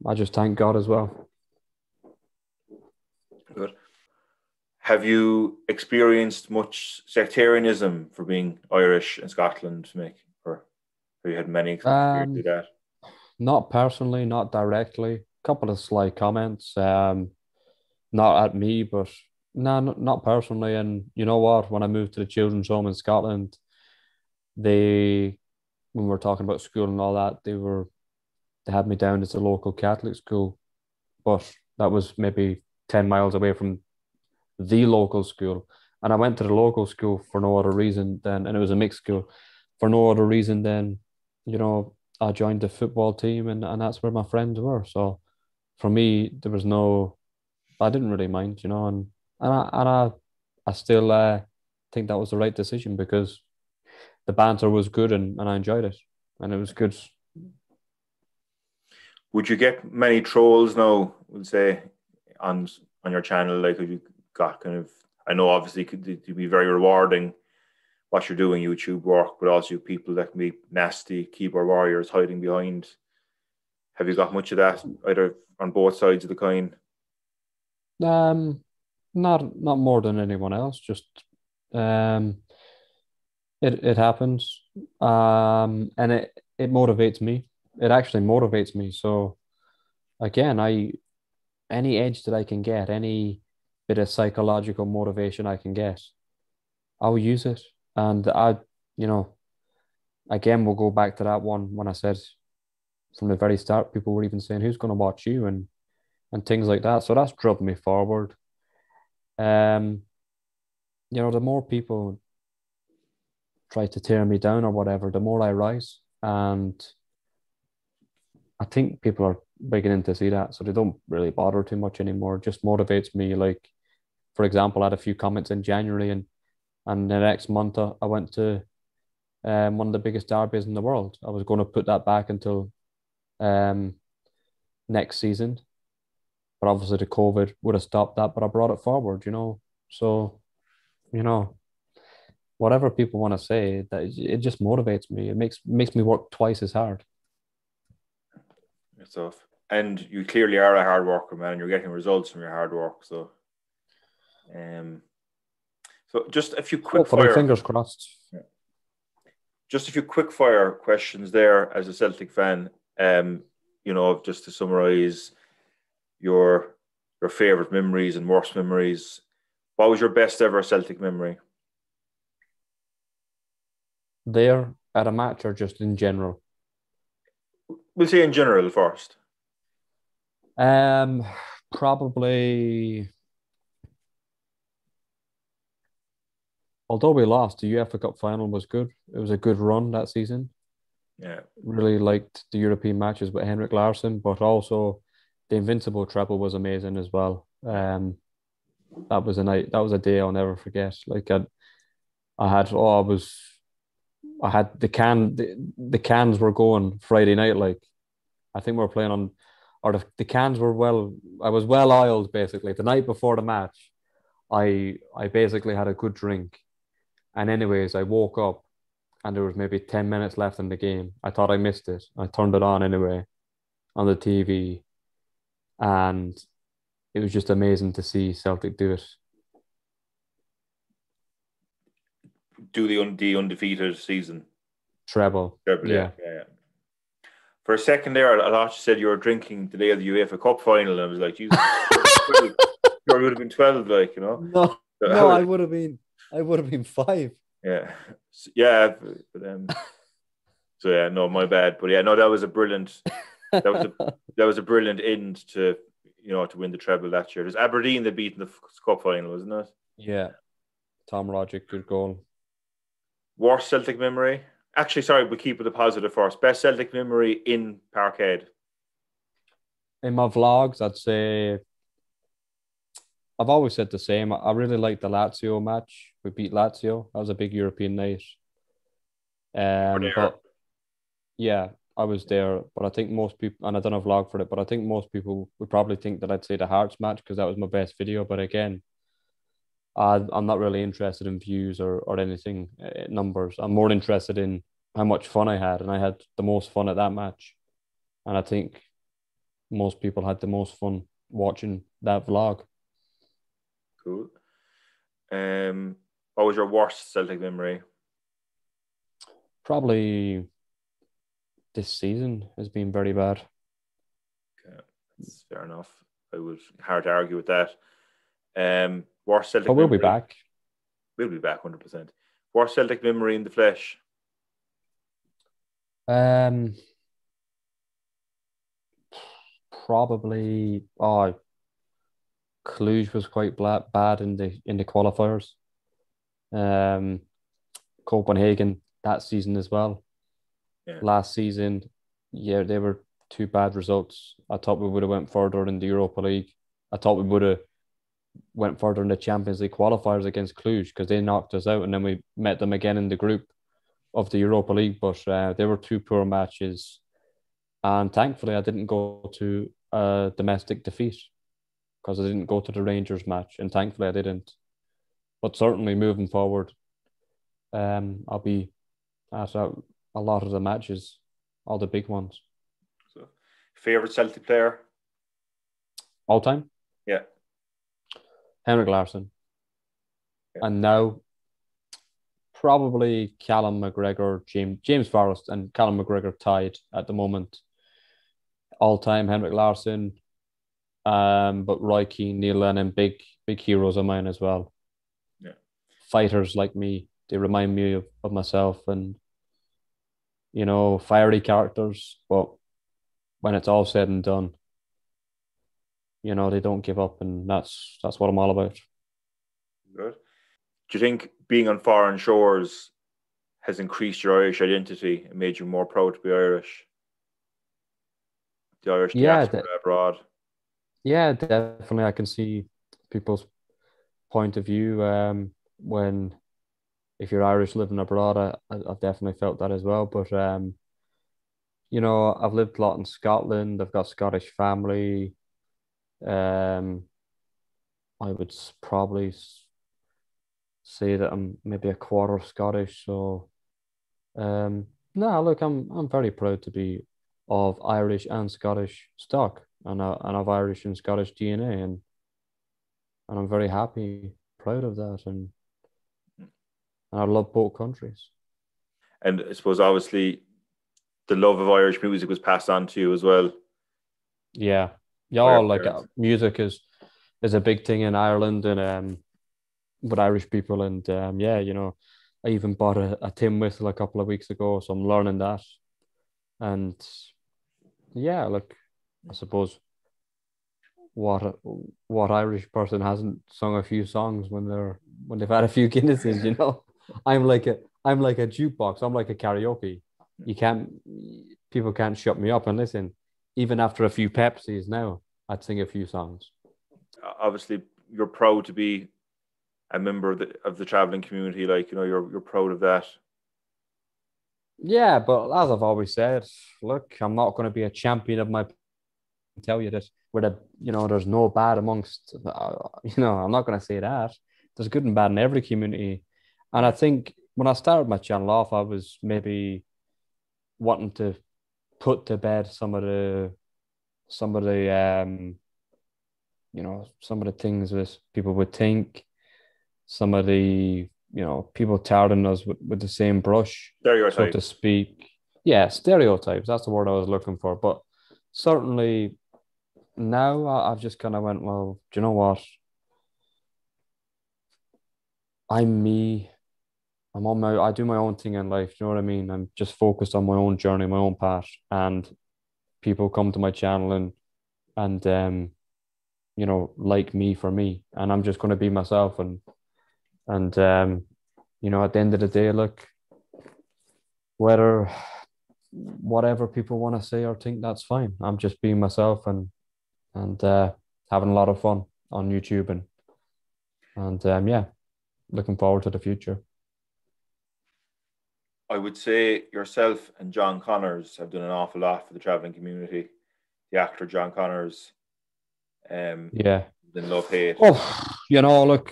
I just thank God as well. Good. Have you experienced much sectarianism for being Irish in Scotland, Mick? Or have you had many experiences with that? Not personally, not directly. A couple of sly comments, not at me, but no, not personally. And you know what? When I moved to the children's home in Scotland, they, when we were talking about school and all that, they had me down as a local Catholic school, but that was maybe 10 miles away from the local school. And I went to the local school for no other reason than, and it was a mixed school, for no other reason than, I joined the football team, and that's where my friends were. So for me, there was no, I didn't really mind, and I still think that was the right decision because the banter was good, and I enjoyed it, and it was good. Would you get many trolls now, we'll say, on your channel? Like, have you got kind of, I know obviously it could be very rewarding what you're doing, YouTube work, but also people that can be nasty keyboard warriors hiding behind. Have you got much of that either on both sides of the coin? Um, not more than anyone else. Just um, it happens. And it motivates me. It actually motivates me. So again, any edge that I can get, any bit of psychological motivation I can get, I'll use it. And you know, again, we'll go back to that one when I said from the very start, people were even saying, "Who's going to watch you?" and things like that. So that's drubbed me forward. Um, the more people try to tear me down or whatever, the more I rise. And I think people are beginning to see that. So they don't really bother too much anymore. It just motivates me. Like, for example, I had a few comments in January, and the next month I went to one of the biggest derbies in the world. I was going to put that back until um, next season. But obviously the COVID would have stopped that, but I brought it forward. So, you know, whatever people want to say, that it just motivates me. It makes me work twice as hard. Good stuff. And you clearly are a hard worker, man. You're getting results from your hard work. Um, so just a few quick Hopefully, fire. fingers crossed. Yeah. Just a few quick fire questions there as a Celtic fan. Just to summarize your favorite memories and worst memories. What was your best ever Celtic memory? There at a match or just in general? We'll say in general first. Um, Probably. Although we lost, the UEFA Cup final was good. It was a good run that season. Yeah. Really liked the European matches with Henrik Larsson, but also the Invincible treble was amazing as well. That was a night. That was a day I'll never forget. Like I had. Oh, I was. I had the cans were going Friday night. Like I think we were playing on, or the cans were well. I was well oiled basically the night before the match. I basically had a good drink, and anyways, I woke up and there was maybe 10 minutes left in the game. I thought I missed it. I turned it on anyway on the TV, and it was just amazing to see Celtic do it. Do the undefeated season. Treble. Treble, Yeah. yeah. For a second there, I thought you said you were drinking the day of the UEFA Cup final. And I was like, Jesus, you would have been 12, like, you know. No, I would have been. I would have been 5. Yeah, yeah. So yeah, no, my bad. But yeah, no, that was a brilliant. That was a brilliant end to to win the treble that year. It was Aberdeen that beat in the cup final, wasn't it? Yeah, Tom Rogic, good goal. Worst Celtic memory? Actually, sorry, we keep it a positive first. Best Celtic memory in Parkhead? In my vlogs, I'd say I've always said the same. I really liked the Lazio match. We beat Lazio. That was a big European night. But yeah, I was there. But I think most people, and I done a vlog for it, but I think most people would probably think that I'd say the Hearts match because that was my best video. But again, I'm not really interested in views or anything, numbers. I'm more interested in how much fun I had. And I had the most fun at that match. And I think most people had the most fun watching that vlog. Cool. What was your worst Celtic memory? Probably this season has been very bad. Okay, that's fair enough. I would hard to argue with that. Worst Celtic But we'll memory. be back. We'll be back 100%. Worst Celtic memory in the flesh? Probably Cluj was quite bad in the qualifiers. Copenhagen that season as well. Yeah. Last season, yeah, they were 2 bad results. I thought we would have went further in the Europa League. I thought we would have went further in the Champions League qualifiers against Cluj because they knocked us out, and then we met them again in the group of the Europa League. But they were 2 poor matches, and thankfully I didn't go to a domestic defeat because I didn't go to the Rangers match, and thankfully I didn't. But certainly moving forward, I'll be at a lot of the matches, all the big ones. So, favorite Celtic player? All time? Yeah. Henrik Larsson. Yeah. And now probably Callum McGregor, James Forrest and Callum McGregor tied at the moment. All time Henrik Larsson. But Roy Keane, Neil Lennon, big heroes of mine as well. Yeah. Fighters like me, they remind me of myself, and fiery characters. But when it's all said and done, they don't give up, and that's what I'm all about. Good. Do you think being on foreign shores has increased your Irish identity and made you more proud to be Irish? The Irish diaspora abroad. Yeah, definitely. I can see people's point of view if you're Irish living abroad. I've definitely felt that as well. But I've lived a lot in Scotland. I've got Scottish family. I would probably say that I'm maybe a quarter Scottish. So no, look, I'm very proud to be of Irish and Scottish stock, and of Irish and Scottish DNA, and I'm very happy, proud of that, and I love both countries. And I suppose obviously the love of Irish music was passed on to you as well. Yeah, By yeah. your Like parents. music is a big thing in Ireland, and with Irish people, and yeah, I even bought a tin whistle a couple of weeks ago, so I'm learning that, and yeah, like I suppose what what Irish person hasn't sung a few songs when they've had a few Guinnesses, I'm like a jukebox. I'm like a karaoke. You can't People can't shut me up and listen. Even after a few Pepsis now, I'd sing a few songs. Obviously, you're proud to be a member of the traveling community. Like, you're proud of that. Yeah, but as I've always said, look, I'm not going to be a champion of my tell you that there's no bad amongst I'm not going to say that there's good and bad in every community, and I think when I started my channel off, I was maybe wanting to put to bed some of the some of the things that people would think, some of the people tarring us with the same brush, so to Stereotypes. speak. Yeah, stereotypes, that's the word I was looking for, but certainly now I've just kind of went, well, do you know what? I'm me. I do my own thing in life. Do you know what I mean? I'm just focused on my own journey, my own path, and people come to my channel and like me for me, and I'm just going to be myself, and at the end of the day, look, whether whatever people want to say or think, that's fine. I'm just being myself and having a lot of fun on YouTube and yeah, looking forward to the future. I would say yourself and John Connors have done an awful lot for the traveling community. The actor John Connors, Yeah. then love hate. Oh, look,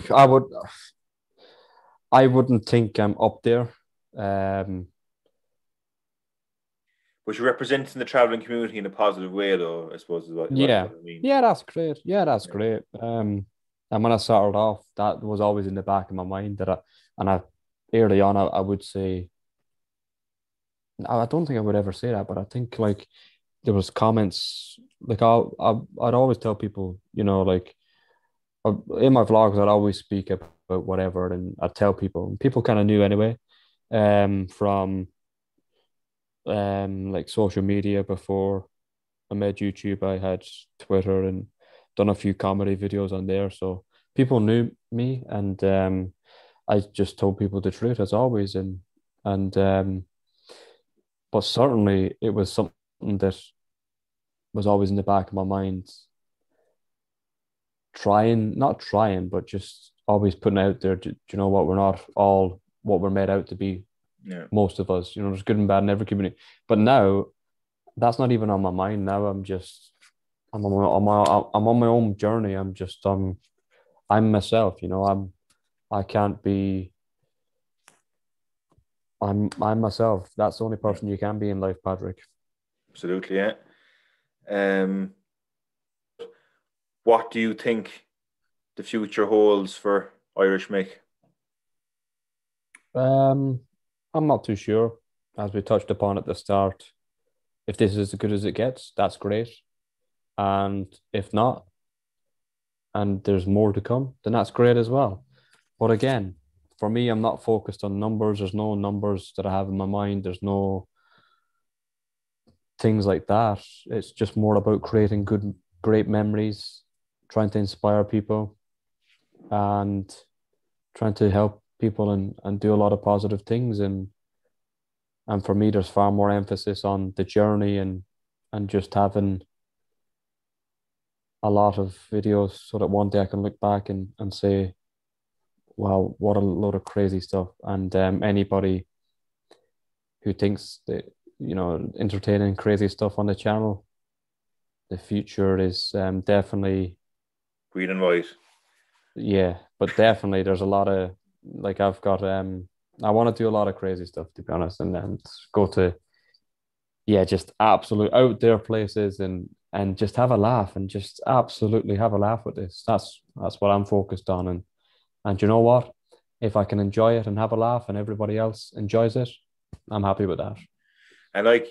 I wouldn't think I'm up there. Um, But you're representing the traveling community in a positive way, though, I suppose is what yeah, I mean. yeah, that's great. Yeah, that's Yeah. great. And when I started off, that was always in the back of my mind and I early on, I would say, I don't think I would ever say that, but I think like there was comments like I'd always tell people, like in my vlogs, I'd always speak about whatever, and I'd tell people, and people kind of knew anyway, from like social media before I made YouTube. I had Twitter and done a few comedy videos on there. So people knew me, and I just told people the truth as always. And but certainly it was something that was always in the back of my mind, not trying, but just always putting out there, do you know what, we're not all what we're made out to be, Yeah. most of us. There's good and bad in every community. But now that's not even on my mind. Now I'm on my own journey. I'm myself. I can't be. I'm myself. That's the only Yeah. person you can be in life, Patrick. Absolutely, yeah. Um, what do you think the future holds for Irish Mick? Um, I'm not too sure. As we touched upon at the start, if this is as good as it gets, that's great. And if not, and there's more to come, then that's great as well. But again, for me, I'm not focused on numbers. There's no numbers that I have in my mind. There's no things like that. It's just more about creating great memories, trying to inspire people, and trying to help people and do a lot of positive things. And for me, there's far more emphasis on the journey and just having a lot of videos so that one day I can look back and say, wow, what a load of crazy stuff. And anybody who thinks that, entertaining crazy stuff on the channel, the future is definitely, Green and white. yeah, but definitely there's a lot of, like, I want to do a lot of crazy stuff, to be honest, and go to yeah, just absolute out there places and just have a laugh and just absolutely have a laugh with this. That's what I'm focused on. And you know what? If I can enjoy it and have a laugh and everybody else enjoys it, I'm happy with that. And like,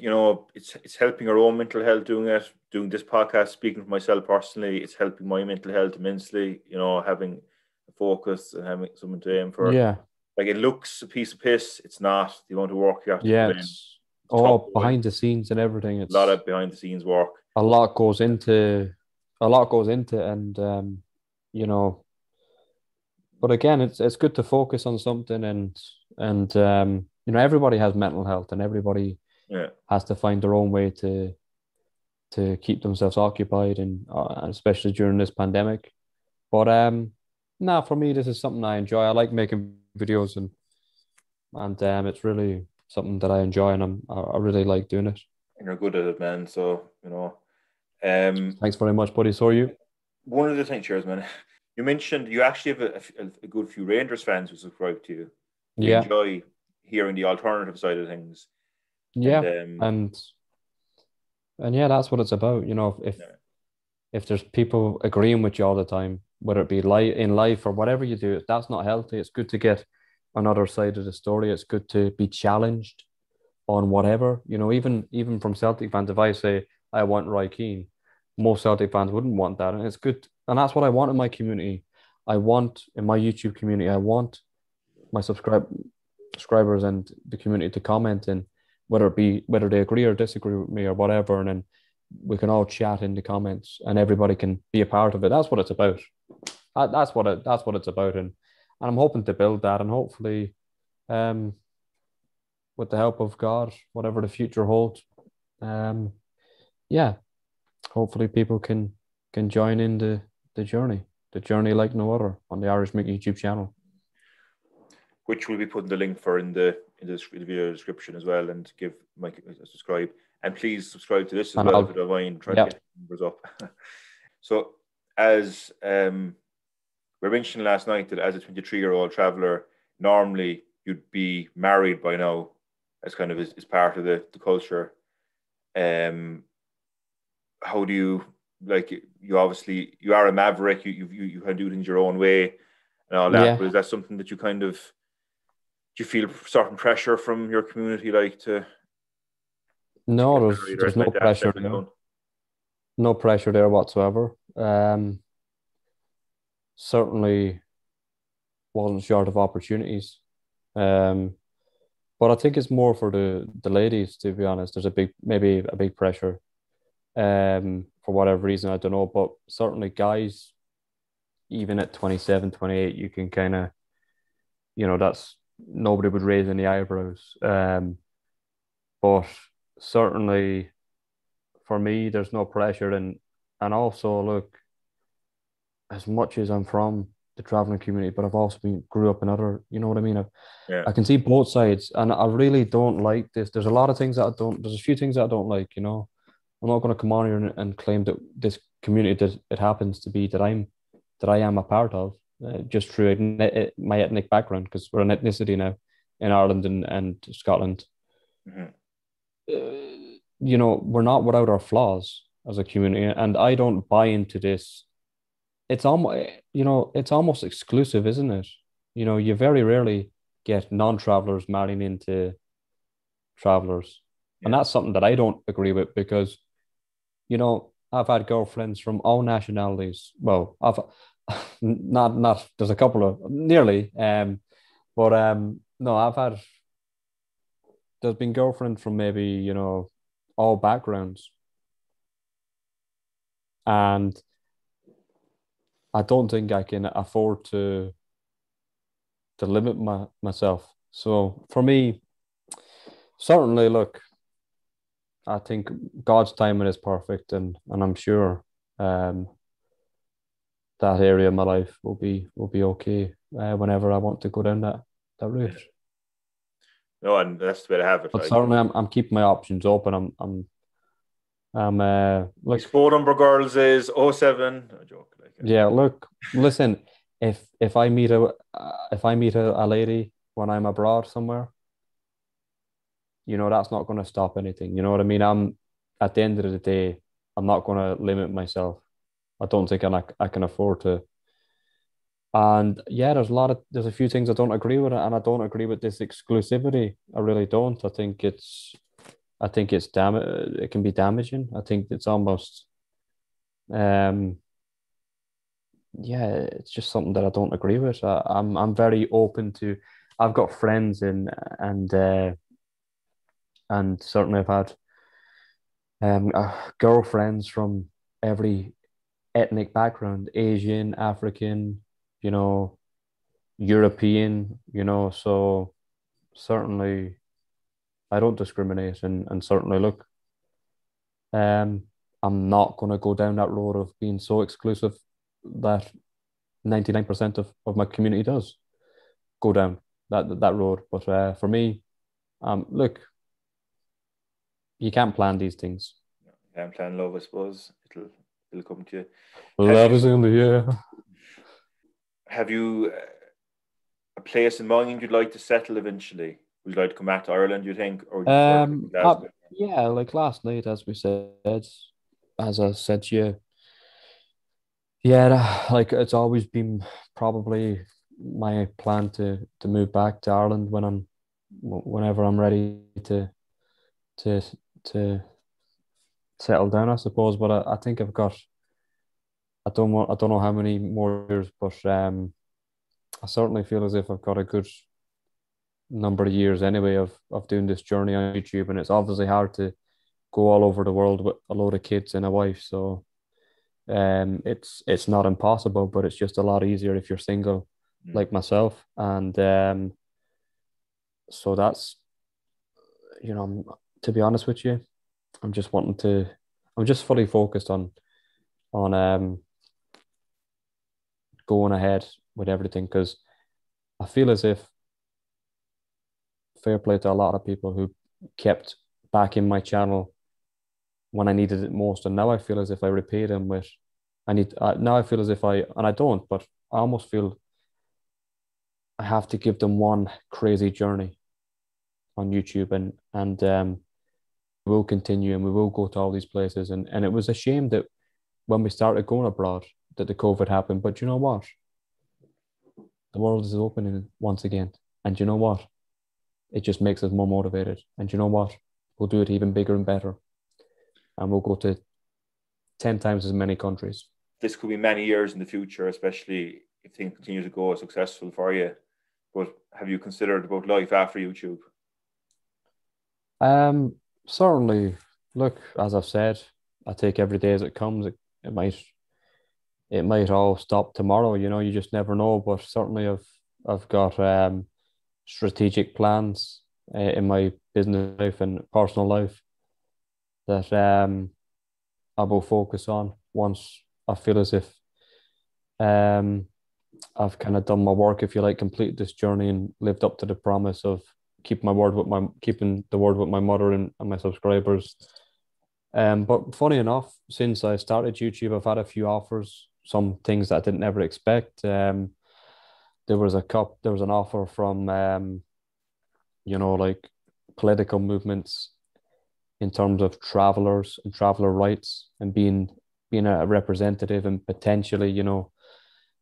it's helping our own mental health doing it, doing this podcast, speaking for myself personally, it's helping my mental health immensely, having a focus and having someone to aim for. Yeah. Like, it looks a piece of piss. It's not. The amount of work you have to Yeah, put in. it's It's tough all going. behind the scenes and everything. A lot It's of behind the scenes work. a lot goes into and you know, but again, it's good to focus on something and everybody has mental health and everybody Yeah. has to find their own way to keep themselves occupied and especially during this pandemic. But nah, for me, this is something I enjoy. I like making videos and it's really something that I enjoy and I really like doing it. And you're good at it, man. So, um, Thanks very much, buddy. So are you? one of the things, cheers, man. You mentioned you actually have a good few Rangers fans who subscribe to you. They Yeah, enjoy hearing the alternative side of things. And yeah, and yeah, that's what it's about. You know, yeah, if there's people agreeing with you all the time, whether it be in life or whatever you do, that's not healthy. It's good to get another side of the story. It's good to be challenged on whatever. You know, even from Celtic fans, if I say I want Roy Keane, most Celtic fans wouldn't want that, and it's good. And that's what I want in my community. I want in my YouTube community. I want my subscribers and the community to comment and whether they agree or disagree with me or whatever, and then we can all chat in the comments and everybody can be a part of it. That's what it's about. That's what it's about, and I'm hoping to build that, and hopefully, um, with the help of God, whatever the future holds, um, yeah, hopefully people can join in the journey like no other on the Irish Mick YouTube channel. which we'll be putting the link for in the video description as well, and give Mike a subscribe. And please subscribe to this as And well if you I'll, don't mind. Try to yeah, get numbers up. So, as we mentioned last night, that as a 23-year-old traveler, normally you'd be married by now, as kind of is part of the culture. Um, how do you like? You obviously you are a maverick. You kind of do things your own way and all that. yeah. But is that something that you kind of do you feel certain pressure from your community, like to No, get married or there's anything no like that, pressure settling there. down? No pressure there whatsoever. Certainly wasn't short of opportunities. Um, but I think it's more for the ladies, to be honest. There's maybe a big pressure. For whatever reason, I don't know. But certainly guys, even at 27, 28, you can kind of, that's nobody would raise any eyebrows. But certainly for me, there's no pressure and also look, as much as I'm from the traveling community, but I've also grew up in other, you know what I mean? Yeah, I can see both sides, and I really don't like this. There's a lot of things that I don't. There's a few things that I don't like. I'm not going to come on here and claim that this community that it happens to be that I am a part of, just through my ethnic background, because we're an ethnicity now in Ireland and Scotland. mm-hmm. We're not without our flaws as a community, and I don't buy into this. It's almost exclusive, isn't it? You very rarely get non-travelers marrying into travelers. And Yeah, that's something that I don't agree with because, I've had girlfriends from all nationalities. Well, I've not there's a couple of nearly, but no, there's been girlfriends from maybe, all backgrounds. And I don't think I can afford to limit myself. So for me, certainly, look, I think God's timing is perfect, and I'm sure um, that area of my life will be okay whenever I want to go down that yeah. route. No, and that's the way to have it. But Like, certainly, I'm keeping my options open. his look, phone number, girls, is 07. No joke. Like, yeah, look, listen, if I meet a lady when I'm abroad somewhere, that's not going to stop anything. You know what I mean? I'm at the end of the day, I'm not going to limit myself. I don't think I can afford to. And yeah, there's a few things I don't agree with it, and I don't agree with this exclusivity. I really don't. I think it can be damaging. I think it's almost um yeah, it's just something that I don't agree with. I'm very open to. I've got friends in and certainly I've had girlfriends from every ethnic background, Asian, African, you know, European, so certainly I don't discriminate and certainly look, um, I'm not going to go down that road of being so exclusive that 99% of my community does go down that road. But for me, look, you can't plan these things. I'm playing love, I suppose. It'll come to you. Love is in the air. Have you a place in mind you'd like to settle eventually? Would you like to come back to Ireland, you think, or would you prefer to live in Glasgow? Yeah, like last night, as I said to you, yeah, like it's always been probably my plan to move back to Ireland whenever I'm ready to to settle down, I suppose. But I think I don't know how many more years, but I certainly feel as if I've got a good number of years anyway of doing this journey on YouTube, and it's obviously hard to go all over the world with a load of kids and a wife. So it's not impossible, but it's just a lot easier if you're single, like myself. And so that's to be honest with you, I'm just wanting to. I'm just fully focused on going ahead with everything because I feel as if fair play to a lot of people who kept backing my channel when I needed it most, and now I feel as if I repay them with. Now I feel as if and I don't, but I almost feel I have to give them one crazy journey on YouTube, and we'll continue and we will go to all these places. And it was a shame that when we started going abroad that the COVID happened. But you know what? The world is opening once again. And you know what? It just makes us more motivated. And you know what? We'll do it even bigger and better. And we'll go to 10 times as many countries. This could be many years in the future, especially if things continue to go successful for you. But have you considered about life after YouTube? Certainly, look, as I've said, I take every day as it comes. It might all stop tomorrow, you just never know. But certainly I've got strategic plans in my business life and personal life that I will focus on once I feel as if I've kind of done my work, if you like, completed this journey and lived up to the promise of keeping the word with my mother and my subscribers. But funny enough, since I started YouTube, I've had a few offers, some things that I didn't ever expect. There was an offer from like political movements in terms of travelers and traveler rights and being a representative and potentially,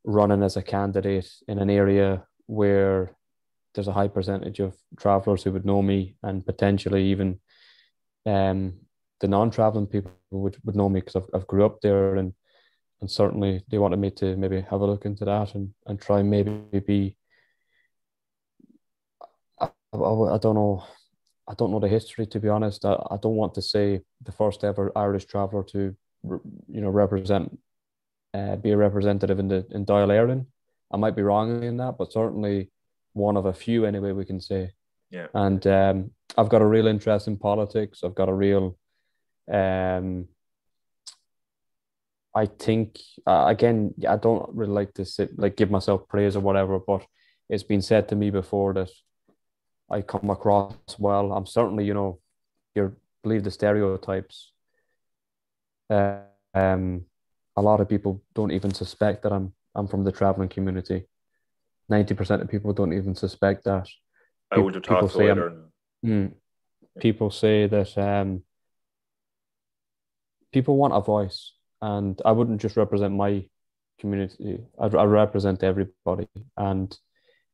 running as a candidate in an area where there's a high percentage of travelers who would know me and potentially even the non-traveling people would know me because I've grew up there and certainly they wanted me to maybe have a look into that and try maybe be I don't know. I don't know the history, to be honest. I don't want to say the first ever Irish traveller to, represent, be a representative in Dáil Éireann. I might be wrong in that, but certainly one of a few anyway, we can say. Yeah. And I've got a real interest in politics. I've got a real, I think, again, I don't really like to give myself praise or whatever, but it's been said to me before that I come across well. I'm certainly, you believe the stereotypes. Uh, um, a lot of people don't even suspect that I'm from the traveling community. 90% of people don't even suspect that. I would have People thought so say either. mm, people say that people want a voice, and I wouldn't just represent my community. I represent everybody, and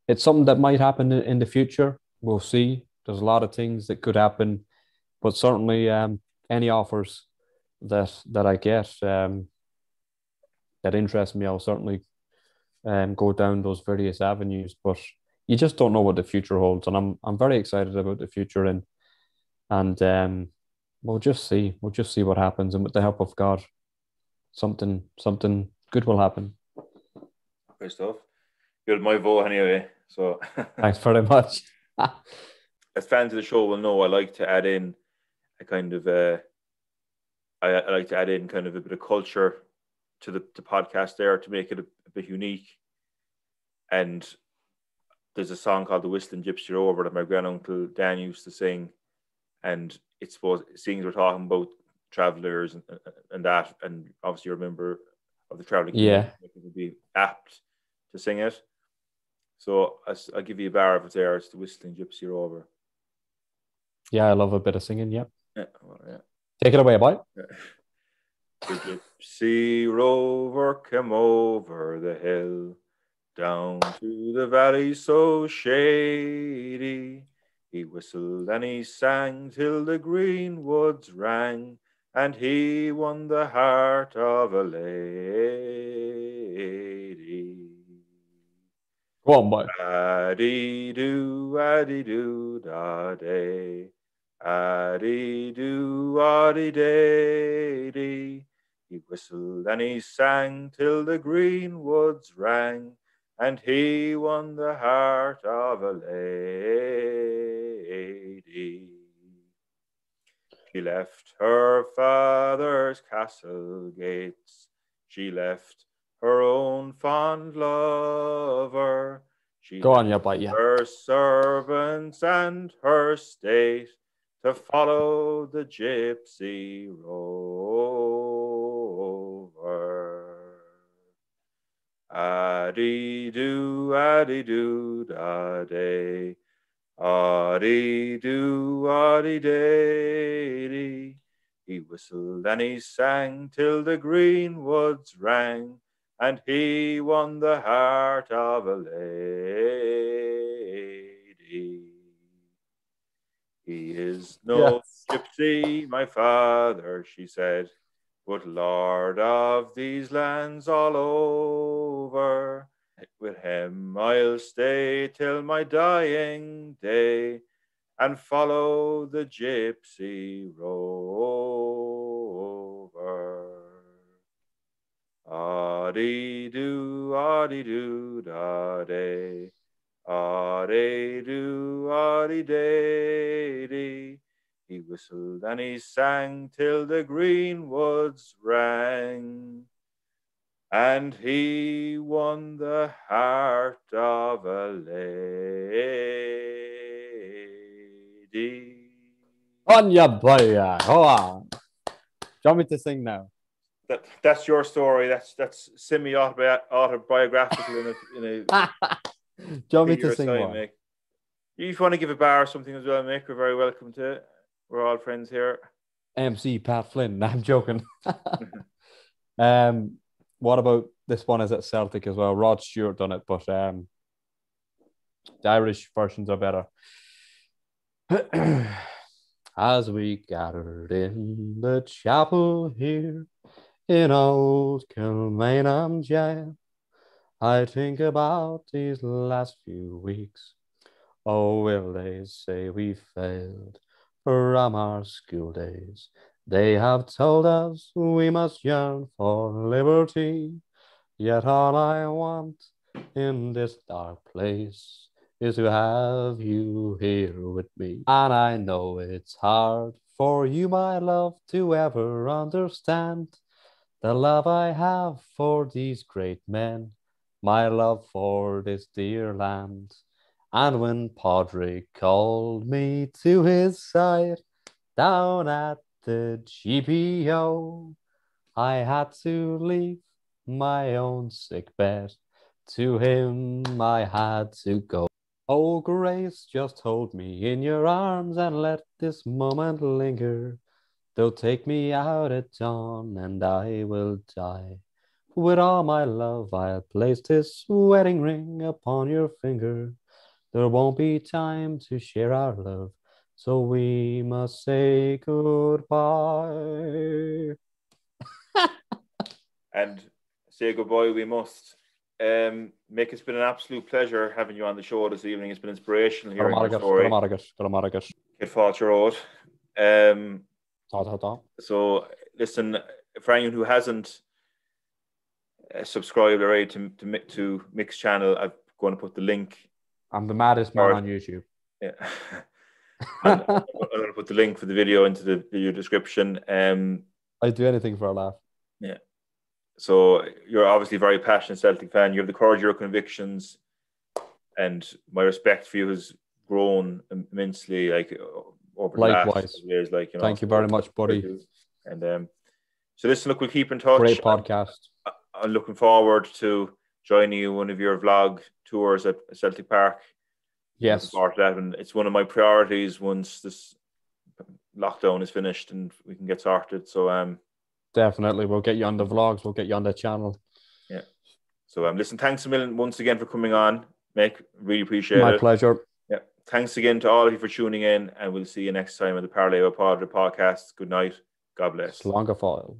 it's something that might happen in the future. We'll see. There's a lot of things that could happen, but certainly any offers that I get that interest me, I'll certainly go down those various avenues. But you just don't know what the future holds, and I'm very excited about the future, and we'll just see. We'll just see what happens, and with the help of God, something good will happen. Great stuff. Good, my vote anyway. So thanks very much. As fans of the show will know, I like to add in a kind of I like to add in kind of a bit of culture to the podcast there to make it a bit unique. And there's a song called "The Whistling Gypsy Rover" that my granduncle Dan used to sing, and it's supposed sings we're talking about travelers and that, and obviously you're a member of the traveling community. Yeah, it would be apt to sing it. So I'll give you a bar of it there. It's "The Whistling Gypsy Rover." Yeah, I love a bit of singing. Yep. Yeah, well, yeah. Take it away, boy. Yeah. The gypsy rover came over the hill, down to the valley so shady. He whistled and he sang till the green woods rang, and he won the heart of a lady. Go on, boy. Addy-doo, addy-doo, da-day. Addy-doo, addy-day-dee. He whistled and he sang till the green woods rang, and he won the heart of a lady. She left her father's castle gates, she left her own fond lover. She Go on, yeah, boy, yeah. her servants and her state to follow the gypsy rover. Addy-doo, addy-doo, da-day. Addy-doo, addy-day-dee. He whistled and he sang till the green woods rang, and he won the heart of a lady. He is no gypsy, my father, she said, but lord of these lands all over. With him I'll stay till my dying day, and follow the gypsy rover. Addy-doo, addy-doo, da-day. Addy-doo, addy-day-dee. He whistled and he sang till the green woods rang, and he won the heart of a lady. On your boy, go on. Do you want me to sing now? That's your story. That's semi-autobiographical in a do you want me to sing time, Mick. If you want to give a bar or something as well, Mick, we're very welcome to it. We're all friends here. MC Pat Flynn. No, I'm joking. What about this one is at Celtic as well? Rod Stewart done it, but the Irish versions are better. As we gathered in the chapel here in old Kilmainham jail, I think about these last few weeks. Oh, will they say we failed from our school days? They have told us we must yearn for liberty. Yet all I want in this dark place is to have you here with me. And I know it's hard for you, my love, to ever understand the love I have for these great men, my love for this dear land. And when Padre called me to his side down at the GPO, I had to leave my own sick bed. To him I had to go. Oh, Grace, just hold me in your arms and let this moment linger. They'll take me out at dawn and I will die. With all my love, I'll place this wedding ring upon your finger. There won't be time to share our love, so we must say goodbye. And say goodbye we must. Mick, it's been an absolute pleasure having you on the show this evening. It's been inspirational hearing your story. It fought your road. So listen, for anyone who hasn't subscribed already to Mick's channel, I'm going to put the link. I'm the maddest man on YouTube. Yeah. I'm going to put the link for the video into the video description. I'd do anything for a laugh. Yeah. So you're obviously a very passionate Celtic fan. You have the courage of your convictions, and my respect for you has grown immensely. Like over the last years, like thank you very much, buddy. And so listen, look, we'll keep in touch. Great podcast. I'm looking forward to joining you one of your vlog tours at Celtic Park. Yes, and it's one of my priorities once this lockdown is finished and we can get sorted. So definitely, we'll get you on the vlogs. We'll get you on the channel. Yeah. So listen, thanks a million once again for coming on, Mick. Really appreciate it. My pleasure. Yeah. Thanks again to all of you for tuning in, and we'll see you next time at the Parlay with Paudcast. Good night. God bless. Slonga foil.